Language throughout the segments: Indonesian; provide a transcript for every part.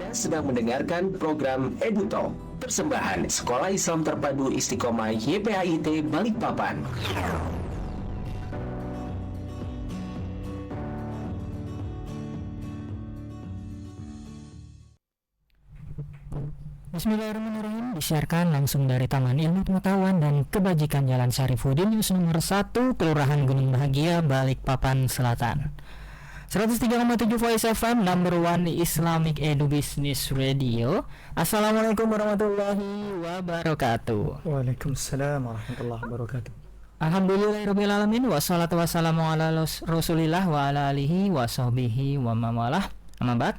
Anda sedang mendengarkan program EduTalk, persembahan Sekolah Islam Terpadu Istiqomah YPAIT Balikpapan. Bismillahirrahmanirrahim. Disiarkan langsung dari Taman Ilmu Pengetahuan dan Kebajikan Jalan Syarifuddin Yus nomor 1, Kelurahan Gunung Bahagia, Balikpapan Selatan. 103,7 Voice FM, number one Islamic Edu Business Radio. Assalamualaikum warahmatullahi wabarakatuh. Waalaikumsalam warahmatullahi wabarakatuh. Alhamdulillahirrahmanirrahim. Wassalatu wassalamu ala rasulillah wa ala alihi wa sahbihi wa mawalah. Amabat.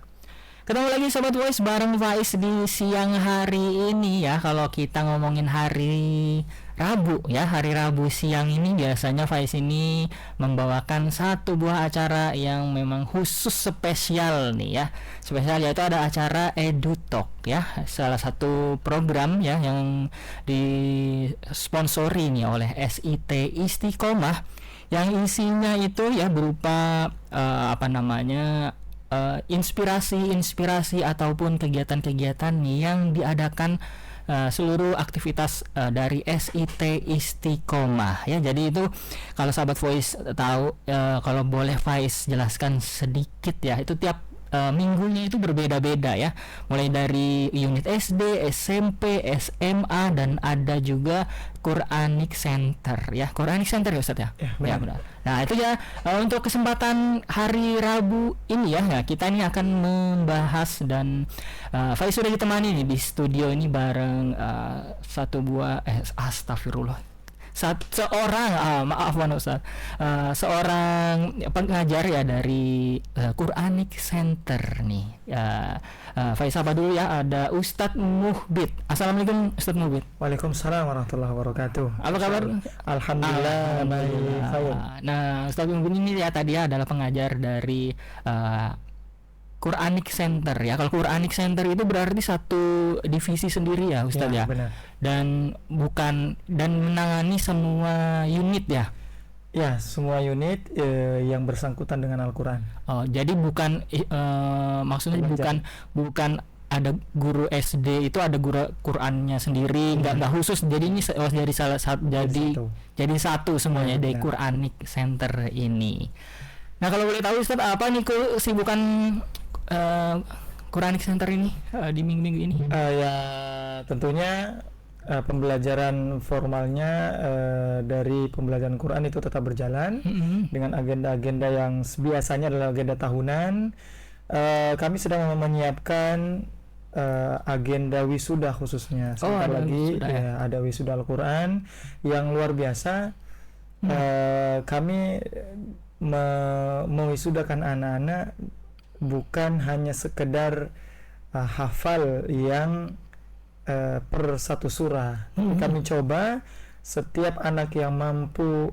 Ketemu lagi Sobat Voice bareng Faiz di siang hari ini ya. Kalau kita ngomongin hari Rabu ya, hari Rabu siang ini biasanya Faiz ini membawakan satu buah acara yang memang khusus spesial nih ya. Spesial yaitu ada acara EduTalk ya, salah satu program ya yang disponsori nih oleh SIT Istiqomah, yang isinya itu ya berupa inspirasi ataupun kegiatan-kegiatan yang diadakan seluruh aktivitas dari SIT Istiqomah ya. Jadi itu kalau sahabat Voice tahu, kalau boleh Faiz jelaskan sedikit ya, itu tiap minggunya itu berbeda-beda ya, mulai dari unit SD, SMP, SMA, dan ada juga Quranic Center ya. Quranic Center ya Ustaz ya? Ya benar. Nah itu ya, untuk kesempatan hari Rabu ini ya, kita ini akan membahas dan Faiz sudah ditemani nih di studio ini bareng seorang pengajar ya dari Quranic Center nih. Faiz apa dulu ya, ada Ustadz Muhbid. Assalamualaikum Ustadz Muhbid. Waalaikumsalam warahmatullahi wabarakatuh. Apa kabar? Alhamdulillah baik. Nah Ustadz Muhbid ini ya tadi ada pengajar dari Quranic Center ya. Kalau Quranic Center itu berarti satu divisi sendiri ya Ustadz ya. Benar. Dan menangani semua unit ya. Ya, semua unit yang bersangkutan dengan Al-Qur'an. Oh, jadi bukan maksudnya bukan ada guru SD itu ada guru Qur'annya sendiri, enggak khusus. Jadi ini dari salah satu jadi satu semuanya dari Quranic Center ini. Nah, kalau boleh tahu Ustaz, apa nih kesibukan Quranic Center ini di minggu-minggu ini? Ya tentunya pembelajaran formalnya dari pembelajaran Quran itu tetap berjalan dengan agenda-agenda yang biasanya adalah agenda tahunan. Kami sedang menyiapkan agenda wisuda khususnya. Sebentar lagi wisuda, ya, ada wisuda Al-Quran yang luar biasa. Kami mewisudakan anak-anak bukan hanya sekedar hafal yang per satu surah. Kami coba setiap anak yang mampu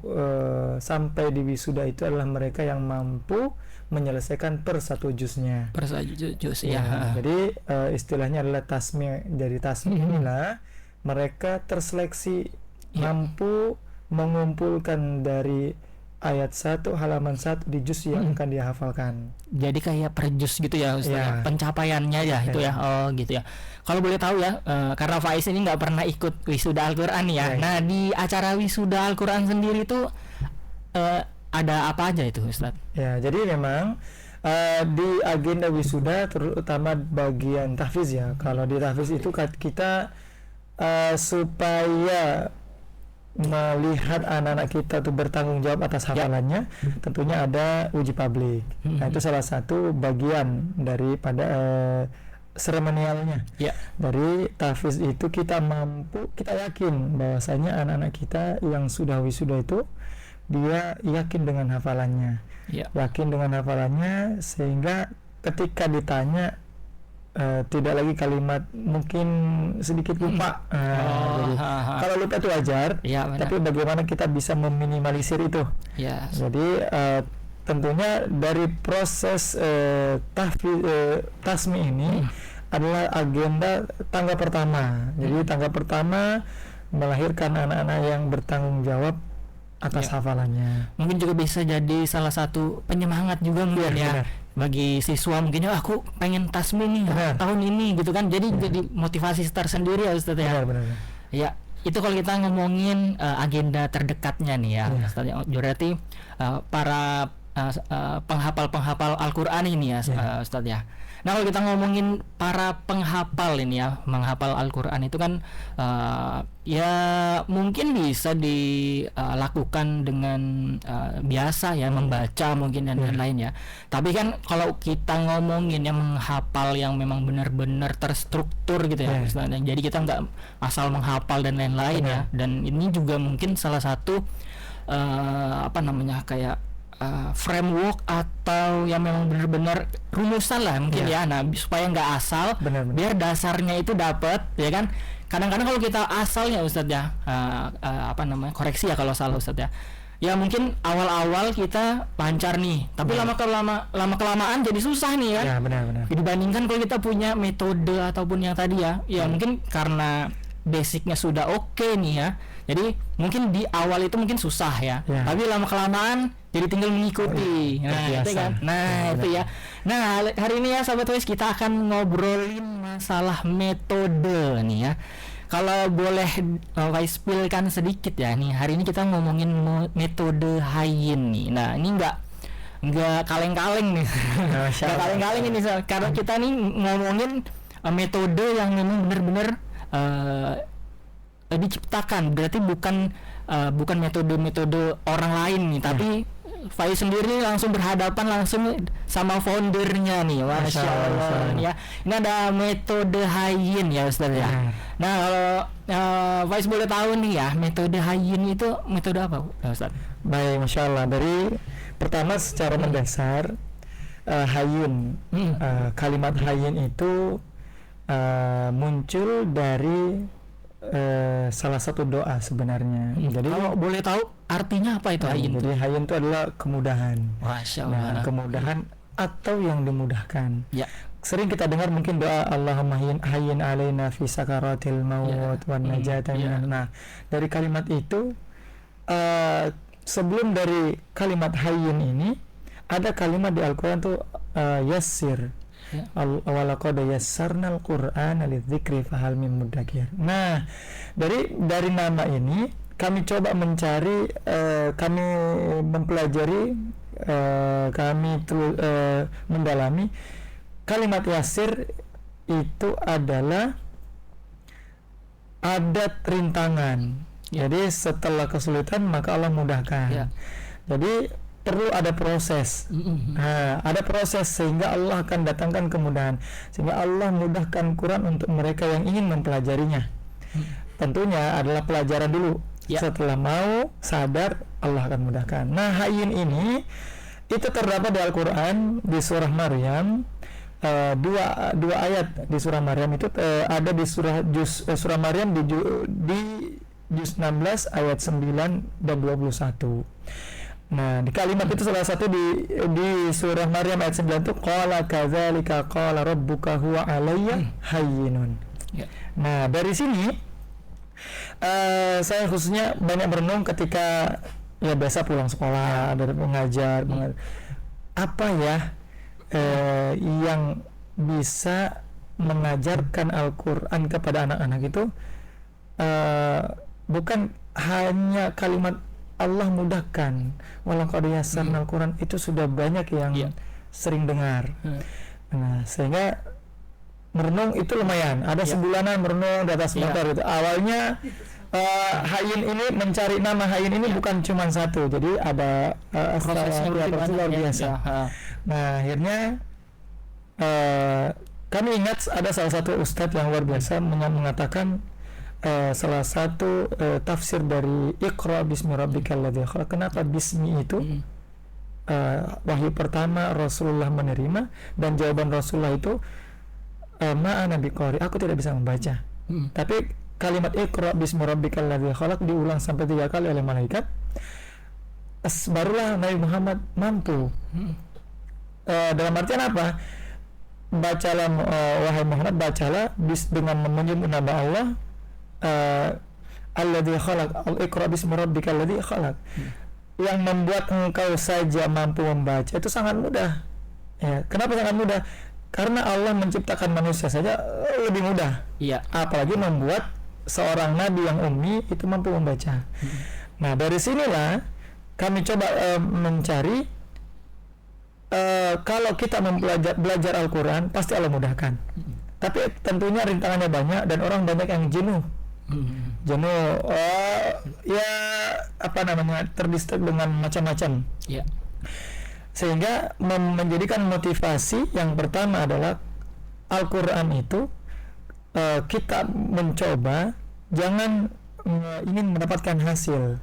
sampai di wisuda itu adalah mereka yang mampu menyelesaikan per satu juznya. Per satu juz ya. Jadi istilahnya adalah tasmi'. Dari tasmi' inilah mereka terseleksi mampu mengumpulkan dari ayat 1 halaman 1 di juz yang akan dihafalkan. Jadi kayak per juz gitu ya Ustaz ya. Pencapaiannya ya itu ya. Oh gitu ya. Kalau boleh tahu ya, karena Faiz ini nggak pernah ikut wisuda Al-Quran ya. Nah di acara wisuda Al-Quran sendiri itu ada apa aja itu Ustaz? Ya, jadi memang di agenda wisuda terutama bagian tahfiz ya. Kalau di tahfiz itu kita supaya melihat anak-anak kita tuh bertanggung jawab atas hafalannya, tentunya ada uji publik. Nah itu salah satu bagian daripada seremonialnya. Dari tahfiz itu kita yakin bahwasanya anak-anak kita yang sudah wisuda itu dia yakin dengan hafalannya, yakin dengan hafalannya sehingga ketika ditanya tidak lagi kalimat mungkin sedikit lupa. Jadi, kalau lupa itu wajar, tapi bagaimana kita bisa meminimalisir itu? Jadi tentunya dari proses tasmi ini adalah agenda tangga pertama. Jadi tangga pertama melahirkan anak-anak yang bertanggung jawab atas hafalannya. Mungkin juga bisa jadi salah satu penyemangat juga mungkin ya. bagi siswa mungkin ya aku pengen tasmi nih Benar. tahun ini gitu kan, jadi motivasi tersendiri ya Ustadz ya. Benar. Ya, itu kalau kita ngomongin agenda terdekatnya nih ya, Iya. Ustadz ya. Berarti para penghafal Al-Qur'an ini ya, Ustadz ya. Nah, kalau kita ngomongin para penghafal ini ya, menghafal Al-Qur'an itu kan ya mungkin bisa dilakukan dengan biasa ya, membaca mungkin dan lain-lain ya. Tapi kan kalau kita ngomongin yang menghafal yang memang benar-benar terstruktur gitu ya, Ustadz. Jadi kita nggak asal menghafal dan lain-lain ya. Dan ini juga mungkin salah satu kayak framework atau yang memang benar-benar rumusan lah mungkin ya. Nah, supaya nggak asal, biar dasarnya itu dapat ya kan. Kadang-kadang kalau kita asalnya Ustadz ya, koreksi ya kalau salah Ustadz ya. Ya mungkin awal-awal kita lancar nih, tapi lama kelamaan jadi susah nih kan. Ya, benar. Dibandingkan kalau kita punya metode ataupun yang tadi ya, mungkin karena basicnya sudah oke nih ya. Jadi mungkin di awal itu mungkin susah ya. Tapi lama kelamaan jadi tinggal mengikuti. Itu kan. Itu ya. Nah, hari ini ya Sahabat Wise, kita akan ngobrolin masalah metode nih ya. Kalau boleh Wise spillkan sedikit ya nih. Hari ini kita ngomongin metode Hayyin nih. Nah, ini enggak kaleng-kaleng nih. Enggak kaleng-kaleng ini karena kita nih ngomongin metode yang memang benar-benar diciptakan, berarti bukan metode-metode orang lain nih, tapi Faiz sendiri langsung berhadapan langsung sama foundernya nih, Masya Allah ya. Ini ada metode Hayyin ya Ustaz ya. Nah, kalau Faiz boleh tahu nih ya, metode Hayyin itu metode apa Ustaz? Baik, Masya Allah. Dari pertama secara mendasar Hayyin, kalimat Hayyin itu muncul dari salah satu doa sebenarnya. Jadi kalau boleh tahu artinya apa itu Hayyin? Jadi Hayyin itu adalah kemudahan. Masya Allah. Nah, kemudahan atau yang dimudahkan. Ya. Sering kita dengar mungkin doa Allahumma hayyin alaina fi sakaratil maut wan najata minan. Nah, dari kalimat itu sebelum dari kalimat Hayyin ini ada kalimat di Al-Qur'an tuh yassir. Walaqad yassarnal Qur'ana lidzikri fahal min muddakir. Nah, dari nama ini kami coba mencari, kami mempelajari, kami mendalami kalimat yassir itu adalah adat rintangan. Jadi setelah kesulitan maka Allah mudahkan. Jadi perlu ada proses. Ada proses sehingga Allah akan datangkan kemudahan, sehingga Allah mudahkan Quran untuk mereka yang ingin mempelajarinya. Tentunya adalah pelajaran dulu. Setelah mau sadar, Allah akan mudahkan. Nah, Hayyin ini itu terdapat di Al-Quran di surah Maryam. Dua ayat di surah Maryam itu ada di surah Maryam di juz 16 ayat 9 dan 21. Nah, di kalimat itu salah satu di surah Maryam ayat 9 itu qala kadzalika qala rabbuka huwa alayya hayyinun. Nah, dari sini saya khususnya banyak merenung ketika ya biasa pulang sekolah dari mengajar, apa ya yang bisa mengajarkan Al-Qur'an kepada anak-anak itu bukan hanya kalimat Allah mudahkan, walaqad yassarnal Qur'an, itu sudah banyak yang sering dengar. Nah, sehingga merenung itu lumayan, ada sebulanan merenung di atas motor gitu. Awalnya Hayyin ini mencari nama Hayyin ini bukan cuma satu, jadi ada prosesnya luar biasa. Nah, akhirnya kami ingat ada salah satu ustadz yang luar biasa mengatakan salah satu tafsir dari Iqra bismi rabbikal ladzi khalaq. Kenapa bismi itu wahyu pertama Rasulullah menerima, dan jawaban Rasulullah itu ma'ana biqari, aku tidak bisa membaca. Tapi kalimat Iqra bismi rabbikal ladzi khalaq diulang sampai 3 kali oleh malaikat, barulah Nabi Muhammad mampu. Dalam artian apa? Bacalah wahai Muhammad, bacalah dengan menyebut nama Allah, alladzi khalaq, al-iqra bismi rabbikal ladzi khalaq. Yang membuat engkau saja mampu membaca itu sangat mudah. Ya, kenapa sangat mudah? Karena Allah menciptakan manusia saja lebih mudah. Iya. Apalagi membuat seorang nabi yang ummi itu mampu membaca. Nah, dari sinilah kami coba mencari kalau kita belajar Al-Quran pasti Allah mudahkan. Tapi tentunya rintangannya banyak dan orang banyak yang jenuh. Terdistrik dengan macam-macam. Iya. Sehingga menjadikan motivasi yang pertama adalah Al-Quran itu kita mencoba jangan ingin mendapatkan hasil.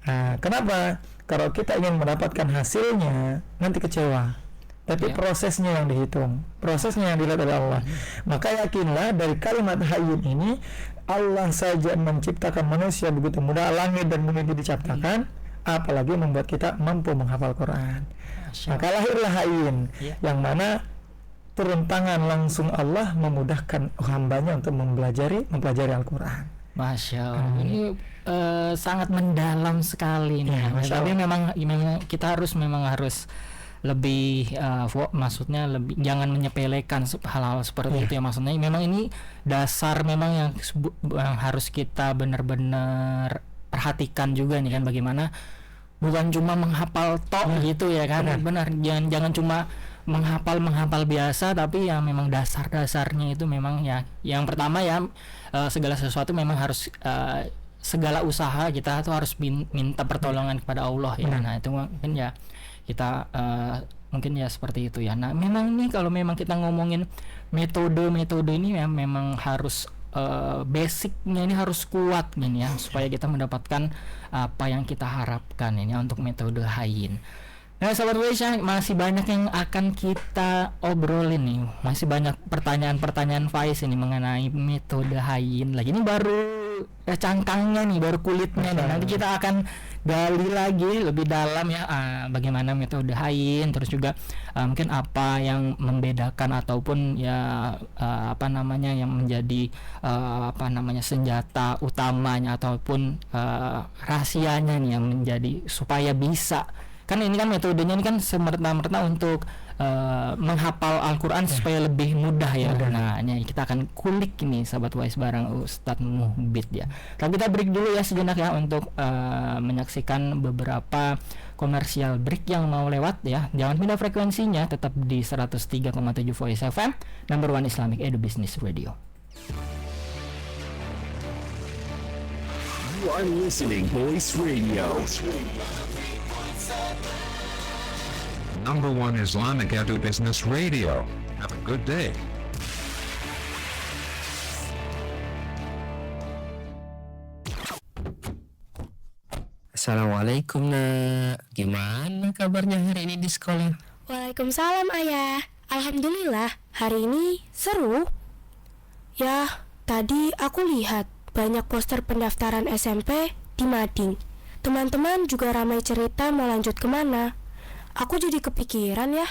Nah, kenapa? Kalau kita ingin mendapatkan hasilnya nanti kecewa. Tapi prosesnya yang dihitung, prosesnya yang dilihat oleh Allah. Maka yakinlah dari kalimat hayyin ini Allah saja menciptakan manusia begitu mudah, langit dan bumi itu diciptakan, apalagi membuat kita mampu menghafal Quran. Maka lahirlah hayyin, yang mana turun tangan langsung Allah memudahkan hambanya untuk mempelajari Al-Quran. Masya Allah, ini sangat mendalam sekali nih. Tapi memang kita harus lebih maksudnya lebih jangan menyepelekan hal-hal seperti itu ya. Maksudnya memang ini dasar memang yang harus kita benar-benar perhatikan juga nih kan, bagaimana bukan cuma menghafal gitu ya kan. Benar, jangan cuma menghafal biasa, tapi ya memang dasar-dasarnya itu memang ya yang pertama ya segala sesuatu memang harus segala usaha kita tuh harus minta pertolongan kepada Allah ya. Nah itu mungkin ya kita mungkin ya seperti itu ya. Nah memang nih kalau memang kita ngomongin metode ini memang harus basicnya ini harus kuat nih ya, supaya kita mendapatkan apa yang kita harapkan ini untuk metode hayyin. Nah Sobat Voice, masih banyak yang akan kita obrolin nih, masih banyak pertanyaan-pertanyaan Faiz ini mengenai metode hayyin. Lagi ini baru cangkangnya nih, baru kulitnya nih. Nanti kita akan gali lagi lebih dalam ya bagaimana metode hayyin, terus juga mungkin apa yang membedakan ataupun ya yang menjadi senjata utamanya ataupun rahasianya nih yang menjadi supaya bisa. Kan ini kan metodenya ini kan semerta-merta untuk menghafal Al-Quran supaya lebih mudah ya. Nah ini kita akan kulik ini Sahabat Wise bareng Ustadz Muhbid ya. Tapi kita break dulu ya sejenak ya untuk menyaksikan beberapa komersial break yang mau lewat ya. Jangan pindah frekuensinya, tetap di 103,7 Voice FM, number one Islamic Edu Business Radio. You are listening Voice Radio. Number one Islamic Edu Business Radio. Have a good day. Assalamualaikum nak. Gimana kabarnya hari ini di sekolah? Waalaikumsalam ayah. Alhamdulillah hari ini seru. Ya tadi aku lihat banyak poster pendaftaran SMP di Mading. Teman-teman juga ramai cerita mau lanjut kemana. Aku jadi kepikiran ya.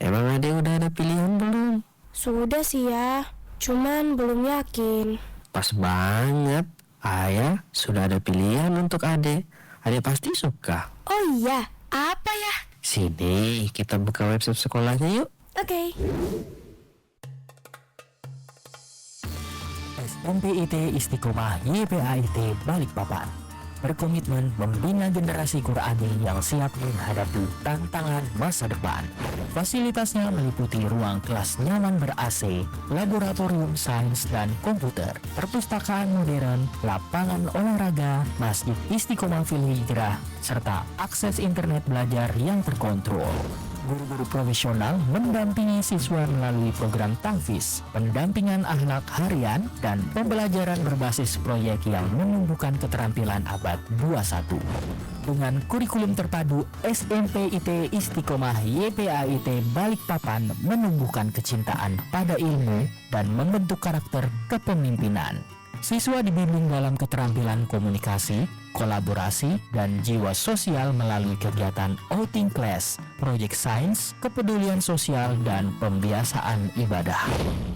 Emang Ade udah ada pilihan belum? Sudah sih ya, cuman belum yakin. Pas banget, Ayah sudah ada pilihan untuk Ade. Ade pasti suka. Oh iya, apa ya? Sini, kita buka website sekolahnya yuk. Oke. SMPIT Istiqomah YPAIT Balikpapan berkomitmen membina generasi Qurani yang siap menghadapi tantangan masa depan. Fasilitasnya meliputi ruang kelas nyaman ber-AC, laboratorium sains dan komputer, perpustakaan modern, lapangan olahraga, masjid Istiqomah Fil Hijrah, serta akses internet belajar yang terkontrol. Guru-guru profesional mendampingi siswa melalui program tahfiz, pendampingan akhlak harian, dan pembelajaran berbasis proyek yang menumbuhkan keterampilan abad 21. Dengan kurikulum terpadu, SMPIT Istiqomah YPAIT Balikpapan menumbuhkan kecintaan pada ilmu dan membentuk karakter kepemimpinan. Siswa dibimbing dalam keterampilan komunikasi, kolaborasi, dan jiwa sosial melalui kegiatan outing class, proyek sains, kepedulian sosial, dan pembiasaan ibadah.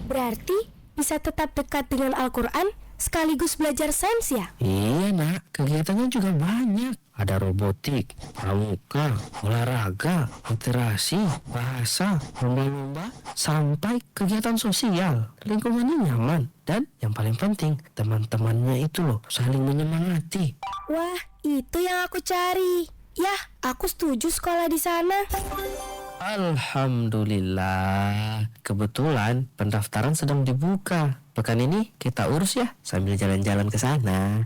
Berarti bisa tetap dekat dengan Al-Quran sekaligus belajar sains ya? Iya Iya nak, kegiatannya juga banyak. Ada robotik, pramuka, olahraga, literasi, bahasa, lomba-lomba, sampai kegiatan sosial. Lingkungannya nyaman. Dan yang paling penting, teman-temannya itu loh saling menyemangati. Wah, itu yang aku cari. Yah, aku setuju sekolah di sana. Alhamdulillah. Kebetulan pendaftaran sedang dibuka. Pekan ini kita urus ya sambil jalan-jalan ke sana.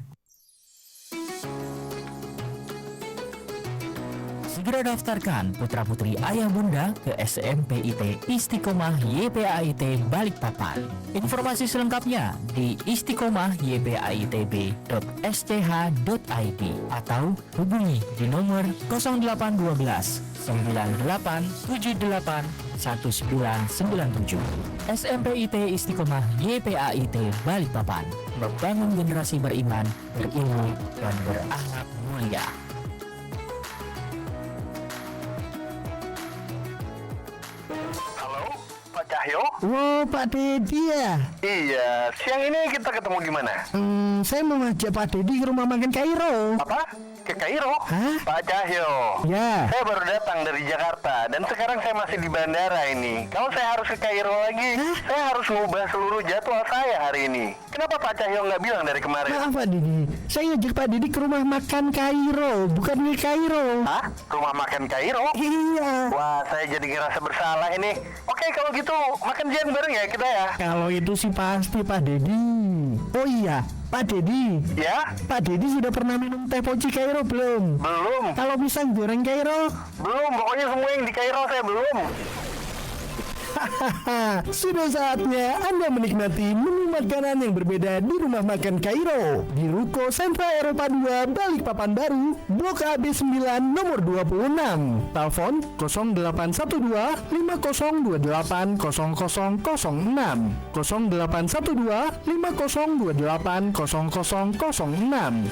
Segera daftarkan putra-putri ayah bunda ke SMPIT Istiqomah YPAIT Balikpapan. Informasi selengkapnya di istiqomahYPAITB.sch.id atau hubungi di nomor 0812 9878 1997. SMPIT Istiqomah YPAIT Balikpapan, membangun generasi beriman, berilmu, dan berakhlak mulia. Pak Cahyo? Oh, Pak Dedi ya? Iya, siang ini kita ketemu di mana? Saya mau ngajak Pak Dedi ke rumah makan Kairo. Apa? Ke Kairo? Hah? Pak Cahyo. Ya. Saya baru datang dari Jakarta dan sekarang saya masih di bandara ini. Kalau saya harus ke Kairo lagi, saya harus ngubah seluruh jadwal saya hari ini. Kenapa Pak Cahyo nggak bilang dari kemarin? Maaf Pak Dedi, saya ngajak Pak Dedi ke rumah makan Kairo, bukan di Kairo. Hah? Rumah makan Kairo? Iya. Wah, saya jadi ngerasa bersalah ini. Oke, kalau gitu makan siang bareng ya kita ya? Kalau itu sih pasti Pak Dedi. Oh iya, Pak Dedi. Ya? Pak Dedi sudah pernah minum teh poci Kairo belum? Belum. Kalau pisang goreng Kairo? Belum, pokoknya semua yang di Kairo saya belum. Hahaha, sudah saatnya Anda menikmati menu makanan yang berbeda di rumah makan Kairo di Ruko Sentra Eropa 2 Balikpapan Baru, Blok AB 9 nomor 26. Telepon 0812 5028 0006 0812 5028 0006.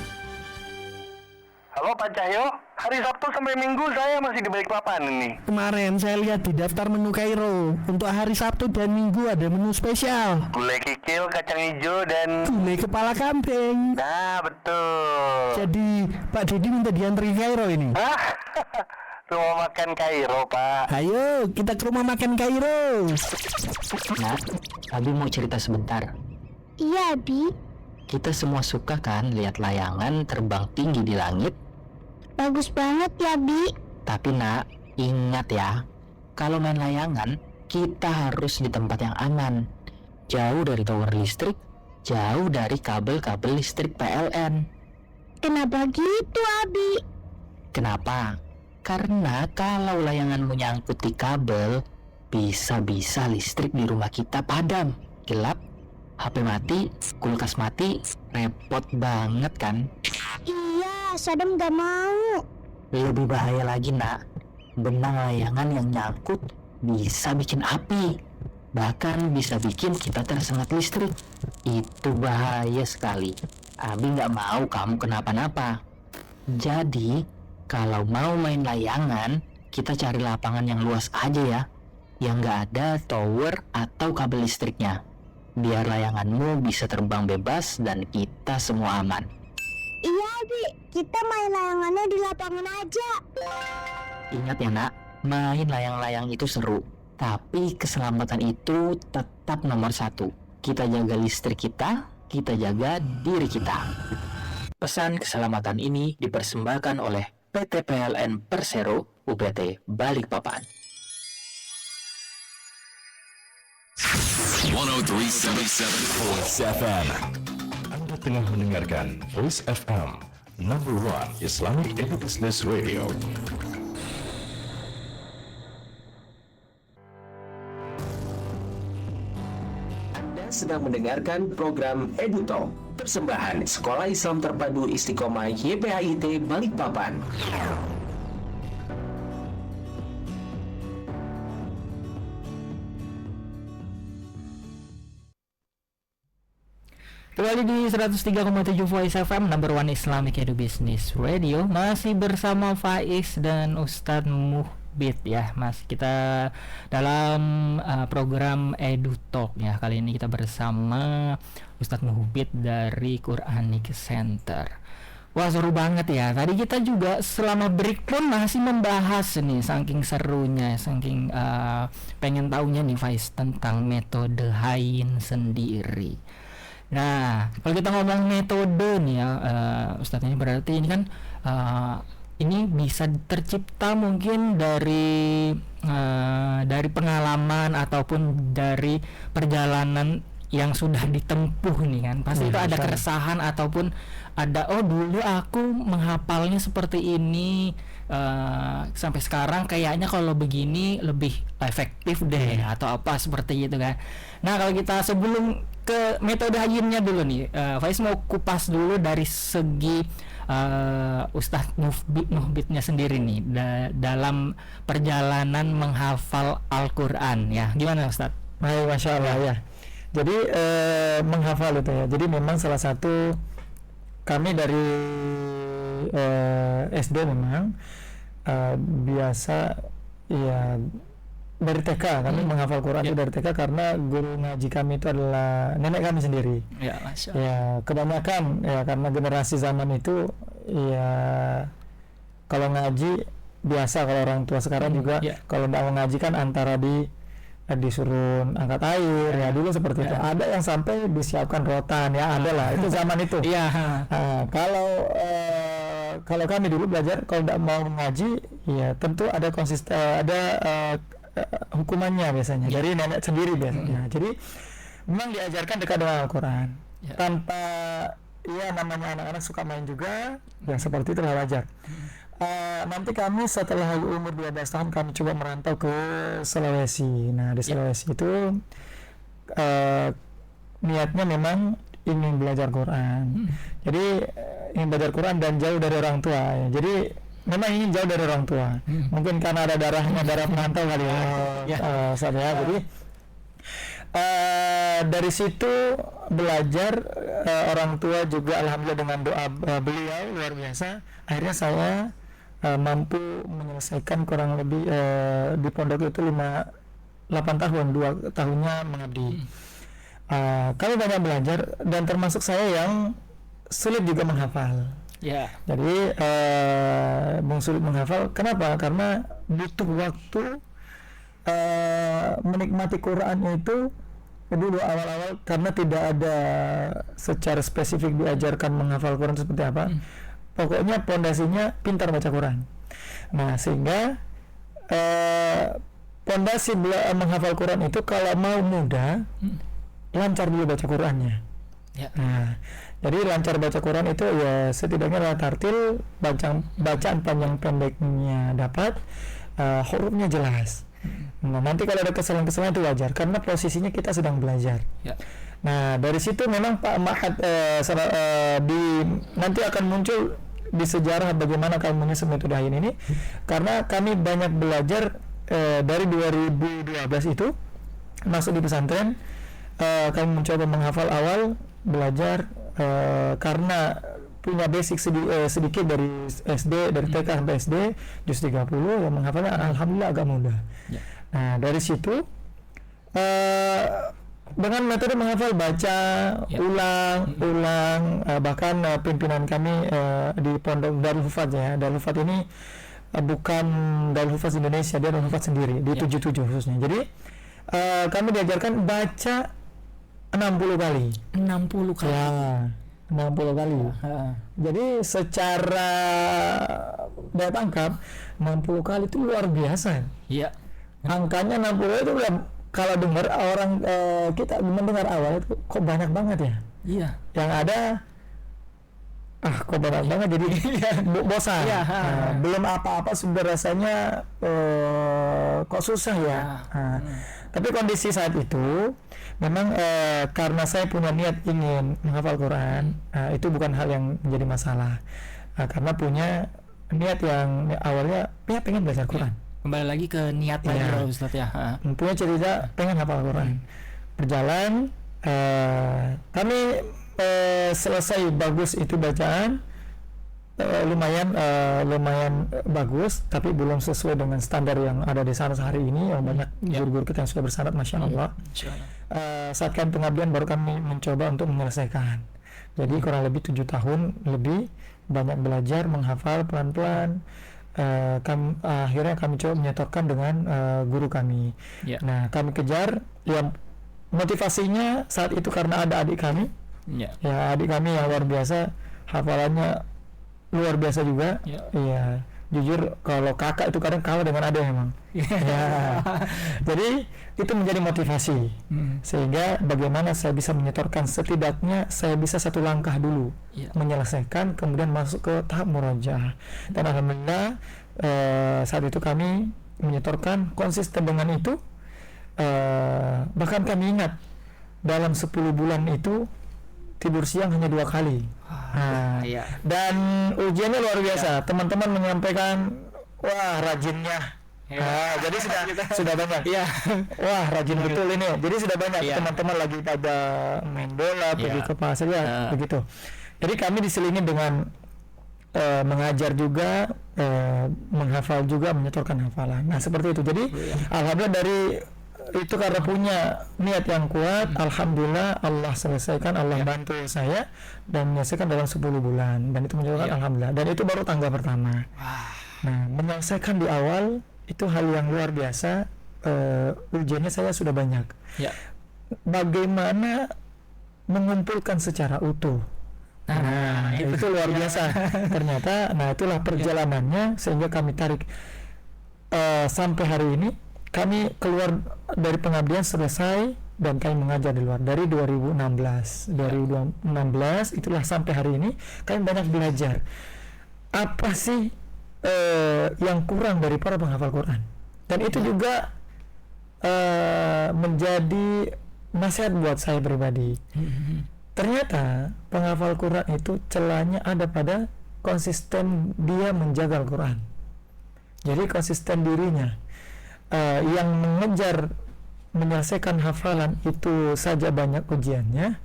Halo Pak Cahyo, hari Sabtu sampai Minggu saya masih di Balikpapan ini. Kemarin saya lihat di daftar menu Kairo, untuk hari Sabtu dan Minggu ada menu spesial. Gulai kikil, kacang hijau, dan... Gulai kepala kambing. Nah, betul. Jadi Pak Dedi minta diantri Kairo ini. Hah? Rumah makan Kairo, Pak. Ayo kita ke rumah makan Kairo. Nah, Abi mau cerita sebentar. Iya, Bi. Kita semua suka kan lihat layangan terbang tinggi di langit? Bagus banget ya, Bi. Tapi nak, ingat ya, kalau main layangan, kita harus di tempat yang aman. Jauh dari tower listrik, jauh dari kabel-kabel listrik PLN. Kenapa gitu, Abi? Kenapa? Karena kalau layanganmu nyangkut di kabel, bisa-bisa listrik di rumah kita padam, gelap, HP mati, kulkas mati, repot banget kan? Iya, Sadam gak mau. Lebih bahaya lagi nak, benang layangan yang nyangkut bisa bikin api, bahkan bisa bikin kita tersengat listrik. Itu bahaya sekali. Abi nggak mau kamu kenapa-napa. Jadi kalau mau main layangan, kita cari lapangan yang luas aja ya, yang nggak ada tower atau kabel listriknya, biar layanganmu bisa terbang bebas dan kita semua aman. Iya, Bi. Kita main layangannya di lapangan aja. Ingat ya nak, main layang-layang itu seru, tapi keselamatan itu tetap nomor satu. Kita jaga listrik kita jaga diri kita. Pesan keselamatan ini dipersembahkan oleh PT PLN Persero UPT Balikpapan. 103.77 FM. Anda tengah mendengarkan Voice FM, number 1 Islamic Business Radio. Anda sedang mendengarkan program EduTalk, persembahan Sekolah Islam Terpadu Istiqomah YPAIT Balikpapan. Kembali di 103,7 Voice FM, number 1 Islamic Edu Business Radio. Masih bersama Faiz dan Ustadz Muhbid ya, Mas. Kita dalam program Edu Talk ya. Kali ini kita bersama Ustadz Muhbid dari Quranic Center. Wah, seru banget ya. Tadi kita juga selama break pun masih membahas nih, saking serunya, saking pengen taunya nih Faiz tentang metode Hayin sendiri. Nah, kalau kita ngomong metode nih ya, Ustadz, ini berarti ini kan ini bisa tercipta mungkin dari pengalaman ataupun dari perjalanan yang sudah ditempuh nih kan. Pasti itu ada keresahan ataupun ada dulu aku menghafalnya seperti ini, sampai sekarang kayaknya kalau begini lebih efektif deh atau apa seperti itu kan. Nah, kalau kita sebelum ke metode Hayinnya dulu nih, Faiz mau kupas dulu dari segi Ustadz Muhbidnya sendiri nih dalam perjalanan menghafal Al-Quran ya. Gimana Ustadz? Baik, Masya Allah ya. Jadi menghafal itu ya. Jadi memang salah satu kami dari SD memang biasa ya dari TK kami menghafal Quran itu dari TK karena guru ngaji kami itu adalah nenek kami sendiri. Ya, Masya Allah. Ya kebanyakan ya karena generasi zaman itu ya kalau ngaji biasa, kalau orang tua sekarang juga kalau nggak mau ngaji kan antara disuruh angkat air ya dulu seperti itu. Ada yang sampai disiapkan rotan ya, ada lah itu zaman itu. Kalau kami dulu belajar kalau tidak mau ngaji ya tentu ada hukumannya biasanya dari nenek sendiri biasanya. Jadi memang diajarkan dekat dengan Al-Quran tanpa namanya anak-anak suka main juga ya, seperti itu wajar. Nanti kami setelah umur 12 tahun kami coba merantau ke Sulawesi. Nah di Sulawesi itu niatnya memang ingin belajar Quran. Jadi ingin belajar Quran dan jauh dari orang tua ya. Jadi memang ingin jauh dari orang tua. Mungkin karena ada darah perantau kali ya. Jadi dari situ belajar, orang tua juga alhamdulillah dengan doa beliau luar biasa. Akhirnya saya mampu menyelesaikan kurang lebih di pondok itu 8 tahun, 2 tahunnya mengabdi. Kami banyak belajar dan termasuk saya yang sulit juga menghafal. Jadi sulit menghafal. Kenapa? Karena butuh waktu menikmati Quran itu dulu awal-awal karena tidak ada secara spesifik diajarkan menghafal Quran seperti apa. Pokoknya pondasinya pintar baca Quran. Nah sehingga pondasi menghafal Quran itu kalau mau mudah lancar dulu baca Qurannya. Nah jadi lancar baca Quran itu ya setidaknya tartil, bacaan panjang pendeknya dapat, hurufnya jelas. Nah nanti kalau ada kesalahan-kesalahan itu wajar karena posisinya kita sedang belajar. Nah dari situ memang Pak Mahat nanti akan muncul di sejarah bagaimana kami menyusun metode Hayin ini, karena kami banyak belajar dari 2012 itu masuk di pesantren. Kami mencoba menghafal awal belajar karena punya basic sedikit dari SD, dari TK sampai SD juz 30 yang menghafalnya alhamdulillah agak mudah. Nah dari situ dengan metode menghafal baca ulang, bahkan pimpinan kami di Pondok Darul Hufaz ya. Darul Hufaz ini bukan Darul Hufaz Indonesia, dia Darul Hufaz sendiri di 77 khususnya. Jadi kami diajarkan baca 60 kali. 60 kali. Ya, 60 kali. Jadi secara daya tangkap 60 kali itu luar biasa. Iya. Angkanya 60 itu udah kalau dengar orang kita mendengar awal itu kok banyak banget ya. Iya. Yang ada kok banyak banget jadi bosan. Iya, belum apa-apa sudah rasanya kok susah ya. Tapi kondisi saat itu memang karena saya punya niat ingin menghafal Quran, itu bukan hal yang menjadi masalah. Karena punya niat yang awalnya pengen belajar Quran. Kembali lagi ke niat lagi ya Ustaz ya. Punya cerita pengen hafal Quran. Berjalan kami selesai bagus itu bacaan, lumayan bagus, tapi belum sesuai dengan standar yang ada di sana sehari ini. Banyak guru-guru kita yang sudah bersanad, masya Allah. Saat kami pengabdian baru kami mencoba untuk menyelesaikan. Jadi kurang lebih 7 tahun lebih, banyak belajar, menghafal pelan-pelan. Akhirnya kami coba menyetorkan dengan guru kami. Nah, kami kejar. Ya, motivasinya saat itu karena ada adik kami. Ya, adik kami yang luar biasa, hafalannya luar biasa juga. Iya, jujur kalau kakak itu kadang kalah dengan adik memang. Ya, jadi itu menjadi motivasi. Sehingga bagaimana saya bisa menyetorkan, setidaknya saya bisa satu langkah dulu menyelesaikan, kemudian masuk ke tahap murojaah. Dan alhamdulillah saat itu kami menyetorkan konsisten dengan itu. Bahkan kami ingat dalam 10 bulan itu tidur siang hanya 2 kali. Dan ujiannya luar biasa. Teman-teman menyampaikan, wah rajinnya. Jadi sudah banyak. Wah rajin betul ini. Jadi sudah banyak teman-teman lagi pada main bola, pergi ke pasar begitu. Jadi kami diselingi dengan mengajar juga, menghafal juga, menyetorkan hafalan. Nah seperti itu. Jadi alhamdulillah dari itu karena punya niat yang kuat, alhamdulillah Allah selesaikan, Allah bantu saya dan menyelesaikan dalam 10 bulan, dan itu menunjukkan alhamdulillah, dan itu baru tangga pertama. Nah, menyelesaikan di awal itu hal yang luar biasa. Ujiannya saya sudah banyak. Bagaimana mengumpulkan secara utuh? Nah, itu luar biasa. Ternyata, nah itulah perjalanannya sehingga kami tarik sampai hari ini. Kami keluar dari pengabdian selesai dan kami mengajar di luar dari 2016. 2016 itulah sampai hari ini kami banyak belajar. Apa sih yang kurang dari para penghafal Quran? Dan itu juga menjadi nasihat buat saya pribadi. Ternyata penghafal Quran itu celahnya ada pada konsisten dia menjaga Al-Quran. Jadi konsisten dirinya. Yang mengejar menyelesaikan hafalan itu saja banyak ujiannya.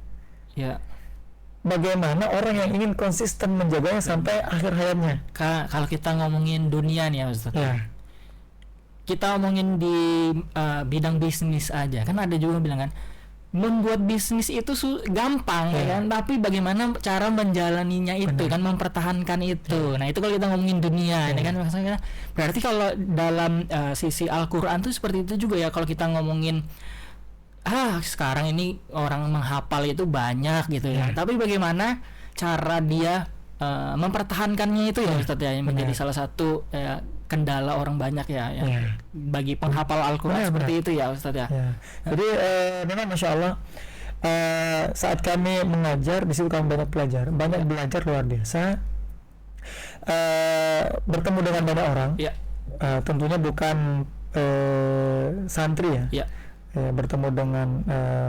Bagaimana orang yang ingin konsisten menjaganya sampai akhir hayatnya? Kalau kita ngomongin dunia nih ya Ustaz. Kita ngomongin di bidang bisnis aja. Kan ada juga yang bilang kan, membuat bisnis itu gampang ya kan, tapi bagaimana cara menjalaninya itu kan, mempertahankan itu. Nah itu kalau kita ngomongin dunia ini kan, maksudnya berarti kalau dalam sisi Al-Quran tuh seperti itu juga ya. Kalau kita ngomongin sekarang ini orang menghafal itu banyak gitu ya, tapi bagaimana cara dia mempertahankannya itu ya Ustaz ya, menjadi salah satu kendala orang banyak ya bagi penghafal Al-Quran seperti itu ya Ustaz ya. Jadi memang Masya Allah saat kami mengajar di situ kami banyak belajar luar biasa. Bertemu dengan banyak orang, tentunya bukan santri ya. Bertemu dengan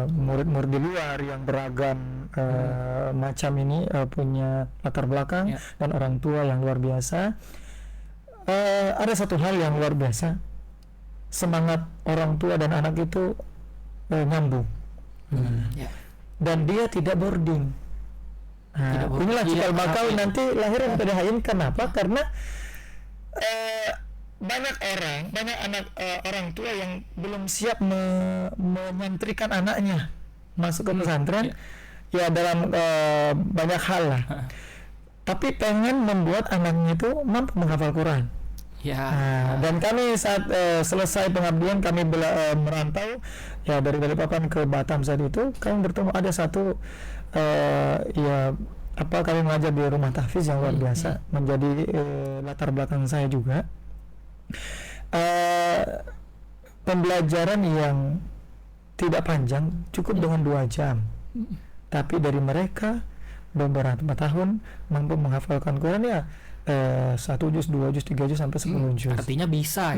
murid-murid di luar yang beragam macam ini, punya latar belakang dan orang tua yang luar biasa. Ada satu hal yang luar biasa, semangat orang tua dan anak itu nyambung, dan dia tidak boarding. Inilah cikal bakal nanti lahir dan terhain. Kenapa? Karena banyak anak orang tua yang belum siap menyantrikan anaknya masuk ke pesantren ya dalam banyak hal lah. Tapi pengen membuat anaknya itu mampu menghafal Quran. Dan kami saat selesai pengabdian kami merantau ya dari Balikpapan ke Batam. Saat itu kami bertemu ada satu kami mengajar di rumah tahfiz yang luar biasa, menjadi latar belakang saya juga. Pembelajaran yang tidak panjang, cukup dengan 2 jam, tapi dari mereka beberapa tahun mampu menghafalkan Quran ya 1 juz, 2 juz, 3 juz sampai 10 juz. Artinya bisa.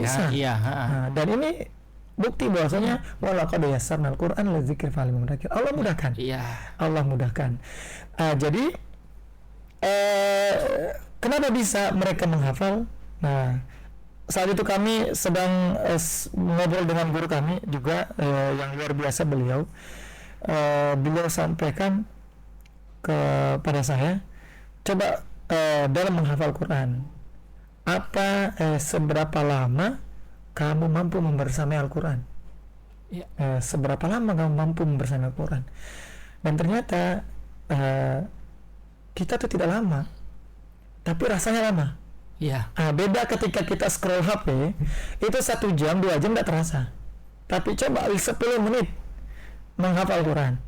Dan ini bukti bahwasanya walaqad yassarnal Quran lidzikri fahal mudzakkir. Allah mudahkan. Allah mudahkan. Jadi kenapa bisa mereka menghafal? Nah, saat itu kami sedang ngobrol dengan guru kami juga yang luar biasa beliau. Beliau sampaikan kepada saya, coba dalam menghafal Quran. Seberapa lama kamu mampu membersamai Al-Quran? Seberapa lama kamu mampu membersamai Al-Quran? Dan ternyata kita tuh tidak lama, tapi rasanya lama. Beda ketika kita scroll HP, itu 1 jam, 2 jam tidak terasa. Tapi coba 10 menit menghafal Quran,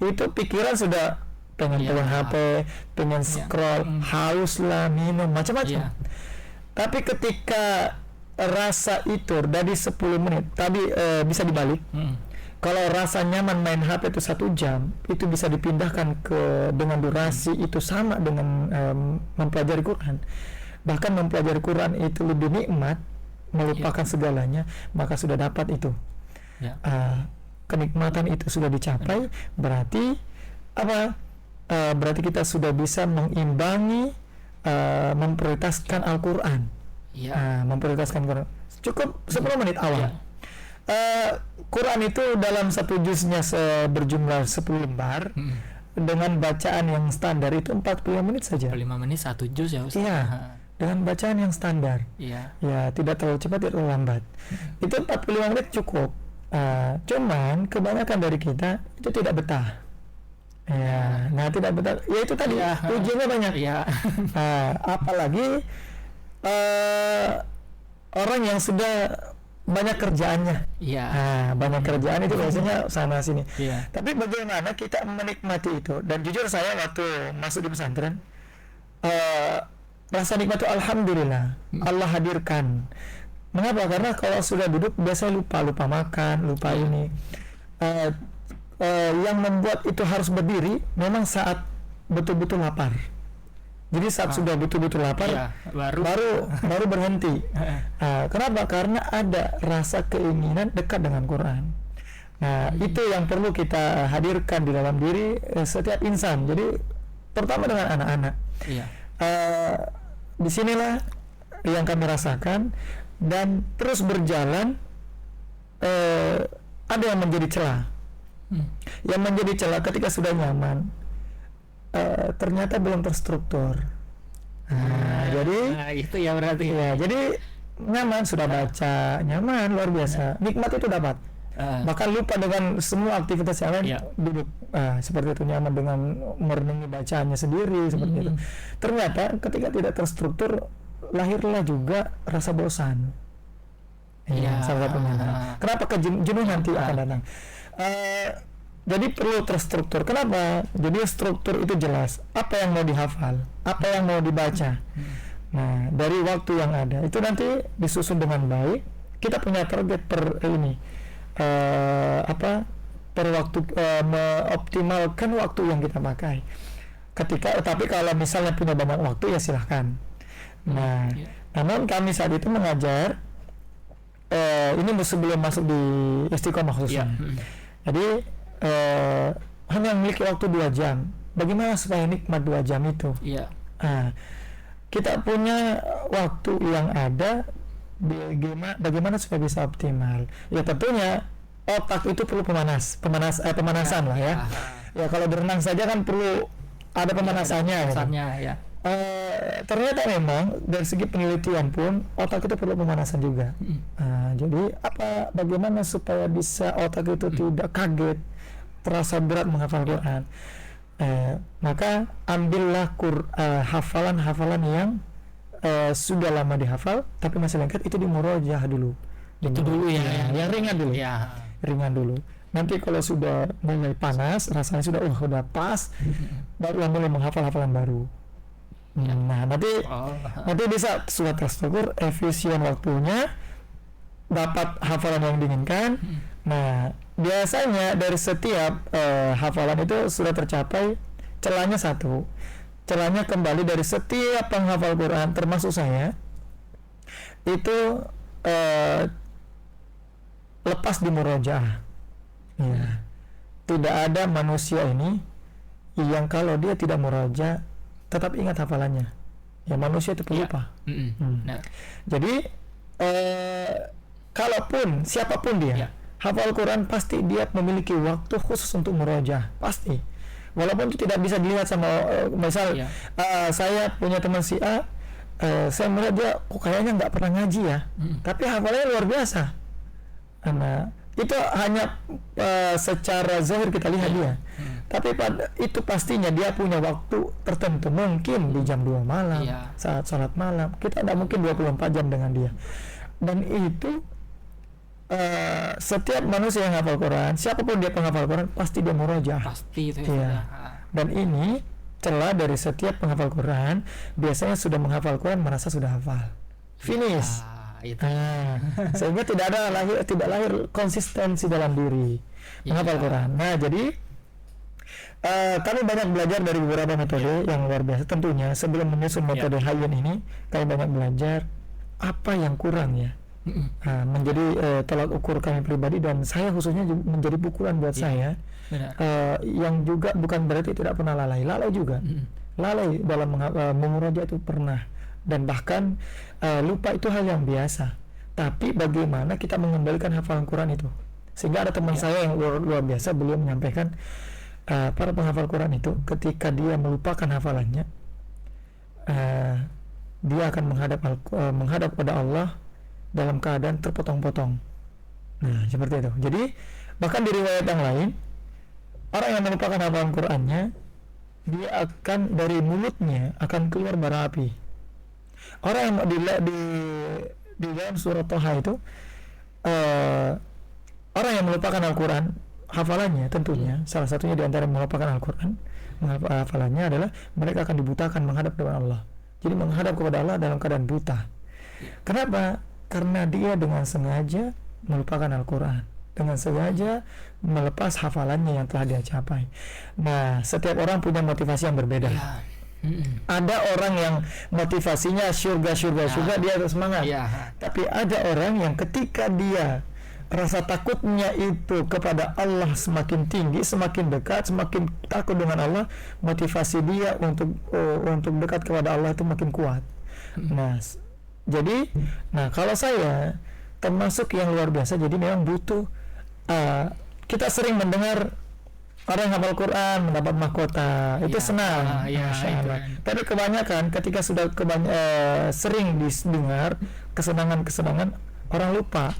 itu pikiran sudah pengen pegang HP, pengen scroll, haus lah, minum, macam-macam. Tapi ketika rasa itu dari 10 menit, tadi bisa dibalik. Kalau rasa nyaman main HP itu 1 jam, itu bisa dipindahkan dengan durasi itu sama dengan mempelajari Quran. Bahkan mempelajari Quran itu lebih nikmat, melupakan segalanya, maka sudah dapat itu. Kenikmatan itu sudah dicapai, berarti apa? Berarti kita sudah bisa mengimbangi, memprioritaskan Al-Quran. Memprioritaskan Quran. Cukup 10 menit awal. Quran itu dalam 1 juznya berjumlah 10 lembar. Dengan bacaan yang standar itu 45 menit saja. 45 menit 1 juz ya Ustaz. Dengan bacaan yang standar. Ya, tidak terlalu cepat, tidak terlalu lambat. Itu 45 menit cukup. Cuman kebanyakan dari kita itu tidak betah. Tidak betah. Ya itu tadi ujiannya banyak. Apalagi orang yang sudah banyak kerjaannya. Banyak kerjaan itu biasanya sana sini. Tapi bagaimana kita menikmati itu? Dan jujur saya waktu masuk di pesantren, rasa nikmat itu alhamdulillah Allah hadirkan. Mengapa? Karena kalau sudah duduk biasanya lupa makan, lupa ini. Yang membuat itu harus berdiri memang saat betul-betul lapar. Jadi saat sudah betul-betul lapar, baru berhenti. Kenapa? Karena ada rasa keinginan dekat dengan Quran. Itu yang perlu kita hadirkan di dalam diri setiap insan. Jadi terutama dengan anak-anak. Disinilah yang kami rasakan. Dan terus berjalan, ada yang menjadi celah. Yang menjadi celah ketika sudah nyaman, ternyata belum terstruktur. Jadi itu ya berarti. Jadi nyaman, sudah baca, nyaman, luar biasa, nikmat itu dapat. Bahkan lupa dengan semua aktivitas yang lain, duduk seperti itu, nyaman dengan merenungi bacaannya sendiri seperti itu. Ternyata ketika tidak terstruktur, lahirlah juga rasa bosan. Salah satunya. Kenapa jenuh nanti akan datang? Jadi perlu terstruktur. Kenapa? Jadi struktur itu jelas. Apa yang mau dihafal, apa yang mau dibaca. Nah, dari waktu yang ada itu nanti disusun dengan baik. Kita punya target per waktu, mengoptimalkan waktu yang kita pakai. Tapi kalau misalnya punya banyak waktu ya silahkan. Nah, namun kami saat itu mengajar ini sebelum masuk di Istiqomah khususnya. Jadi hanya memiliki waktu 2 jam. Bagaimana supaya nikmat 2 jam itu? Kita punya waktu yang ada, bagaimana supaya bisa optimal? Ya tentunya otak itu perlu pemanasan lah ya. Ya kalau berenang saja kan perlu ada pemanasannya. Ternyata memang dari segi penelitian pun otak itu perlu pemanasan juga. Jadi bagaimana supaya bisa otak itu tidak kaget, terasa berat menghafal Quran? Maka ambillah hafalan-hafalan yang sudah lama dihafal tapi masih lengkap, itu di murojaah dulu. Itu dulu yang ringan dulu. Ringan dulu. Nanti kalau sudah mulai panas, rasanya sudah pas, baru mulai menghafal hafalan baru. Nah, nanti bisa sudah terstruktur, efisien waktunya, dapat hafalan yang diinginkan. Nah, biasanya dari setiap hafalan itu sudah tercapai celahnya 1. Celahnya kembali dari setiap penghafal Quran, termasuk saya, itu lepas di murojaah. Tidak ada manusia ini yang kalau dia tidak murojaah tetap ingat hafalannya. Ya, manusia itu pelupa. Jadi kalaupun siapapun dia hafal Quran, pasti dia memiliki waktu khusus untuk murojaah, pasti. walaupun itu tidak bisa dilihat sama misal Iya. saya punya teman si A, saya melihat dia kok kayaknya nggak pernah ngaji ya, tapi hafalannya luar biasa. Nah, itu hanya secara zahir kita lihat dia. Tapi itu pastinya dia punya waktu tertentu, mungkin di jam 2 malam, Iya. saat sholat malam. Kita tidak mungkin 24 jam dengan dia. Dan itu setiap manusia yang hafal Quran, siapapun dia penghafal Quran, pasti dia murojaah. Pasti itu Iya. ya. Dan ini celah dari setiap penghafal Quran, biasanya sudah menghafal Quran merasa sudah hafal. Finish. Itu. Sehingga tidak lahir konsistensi dalam diri menghafal Iya. Quran. Nah, jadi kami banyak belajar dari beberapa metode yang luar biasa. Tentunya sebelum menyusun metode Hayyin ini, kami banyak belajar apa yang kurang ya. Menjadi tolak ukur kami pribadi, dan saya khususnya menjadi pukulan buat saya. Benar. Yang juga bukan berarti tidak pernah lalai juga. Lalai dalam memurojaah itu pernah, dan bahkan lupa itu hal yang biasa. Tapi bagaimana kita mengembalikan hafalan Quran itu, sehingga ada teman saya yang luar biasa, beliau menyampaikan para penghafal Quran itu ketika dia melupakan hafalannya, dia akan menghadap kepada Allah dalam keadaan terpotong-potong. Nah, seperti itu. Jadi bahkan di riwayat yang lain, orang yang melupakan hafalan Qurannya, dia akan dari mulutnya akan keluar bara api. Orang yang di dalam surat Toha itu, orang yang melupakan Al-Quran hafalannya, tentunya salah satunya di antara melupakan Al-Quran hafalannya adalah mereka akan dibutakan menghadap kepada Allah. Jadi menghadap kepada Allah dalam keadaan buta. Kenapa? Karena dia dengan sengaja melupakan Al-Quran, dengan sengaja melepas hafalannya yang telah dia capai. Nah, setiap orang punya motivasi yang berbeda. Ada orang yang motivasinya surga, dia harus semangat. Tapi ada orang yang ketika dia rasa takutnya itu kepada Allah semakin tinggi, semakin dekat, semakin takut dengan Allah, motivasi dia untuk dekat kepada Allah itu makin kuat. Jadi kalau saya termasuk yang luar biasa, jadi memang butuh, kita sering mendengar orang hafal Quran mendapat mahkota, itu senang, Masya Allah. Tapi kebanyakan ketika sudah sering didengar kesenangan, orang lupa